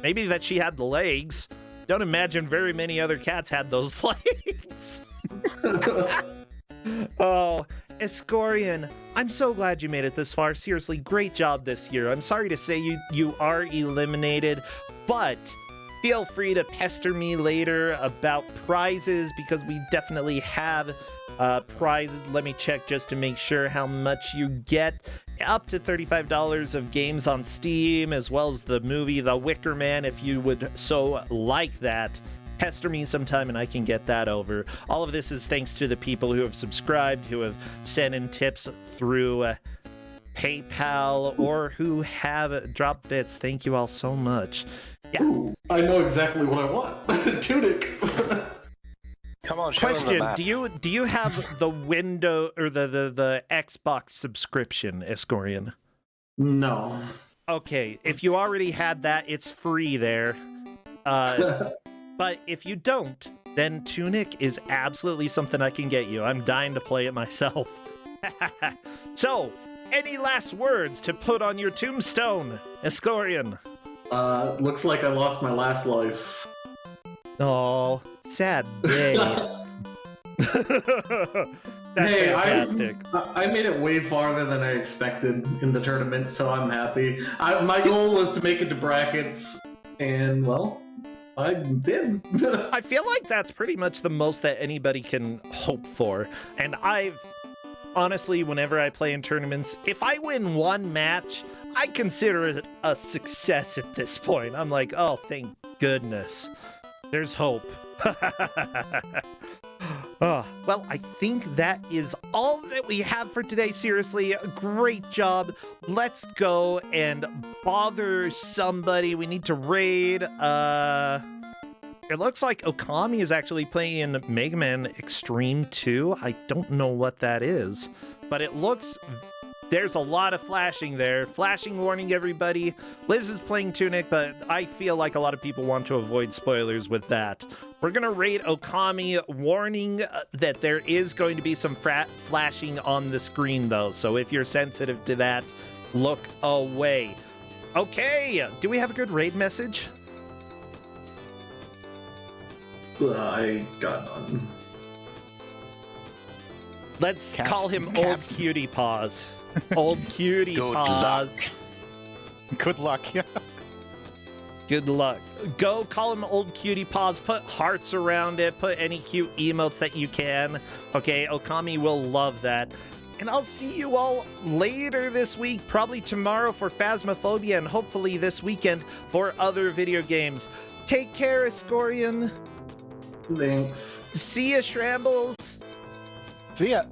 maybe that she had the legs. Don't imagine very many other cats had those legs. Oh, Escorian, I'm so glad you made it this far. Seriously, great job this year. I'm sorry to say you are eliminated, but feel free to pester me later about prizes, because we definitely have prizes. Let me check just to make sure how much you get. Up to $35 of games on Steam, as well as the movie The Wicker Man, if you would so like that. Pester me sometime and I can get that over. All of this is thanks to the people who have subscribed, who have sent in tips through PayPal, or who have dropped bits. Thank you all so much. Yeah. Ooh, I know exactly what I want. Tunic. Come on, show them the Question: map. Do you have the window or the Xbox subscription, Escorian? No. Okay, if you already had that, it's free there. But if you don't, then Tunic is absolutely something I can get you. I'm dying to play it myself. So, any last words to put on your tombstone, Escorian? Looks like I lost my last life. Oh, sad day. That's Hey, fantastic. I made it way farther than I expected in the tournament, so I'm happy. My goal was to make it to brackets, and, well, I did. I feel like that's pretty much the most that anybody can hope for. And honestly, whenever I play in tournaments, if I win one match, I consider it a success at this point. I'm like, oh, thank goodness. There's hope. Oh, well, I think that is all that we have for today. Seriously, great job. Let's go and bother somebody. We need to raid. It looks like Okami is actually playing in Mega Man Extreme 2. I don't know what that is, but it looks... There's a lot of flashing there. Flashing warning, everybody. Liz is playing Tunic, but I feel like a lot of people want to avoid spoilers with that. We're going to rate Okami, warning that there is going to be some flashing on the screen, though. So if you're sensitive to that, look away. Okay, do we have a good raid message? I got none. Let's call him Old Cutie Paws. Old Cutie Paws. Good luck, yeah. Good luck. Go call him Old Cutie Paws. Put hearts around it. Put any cute emotes that you can. Okay, Okami will love that. And I'll see you all later this week, probably tomorrow for Phasmophobia, and hopefully this weekend for other video games. Take care, Escorian. Thanks. See ya, Shrambles. See ya.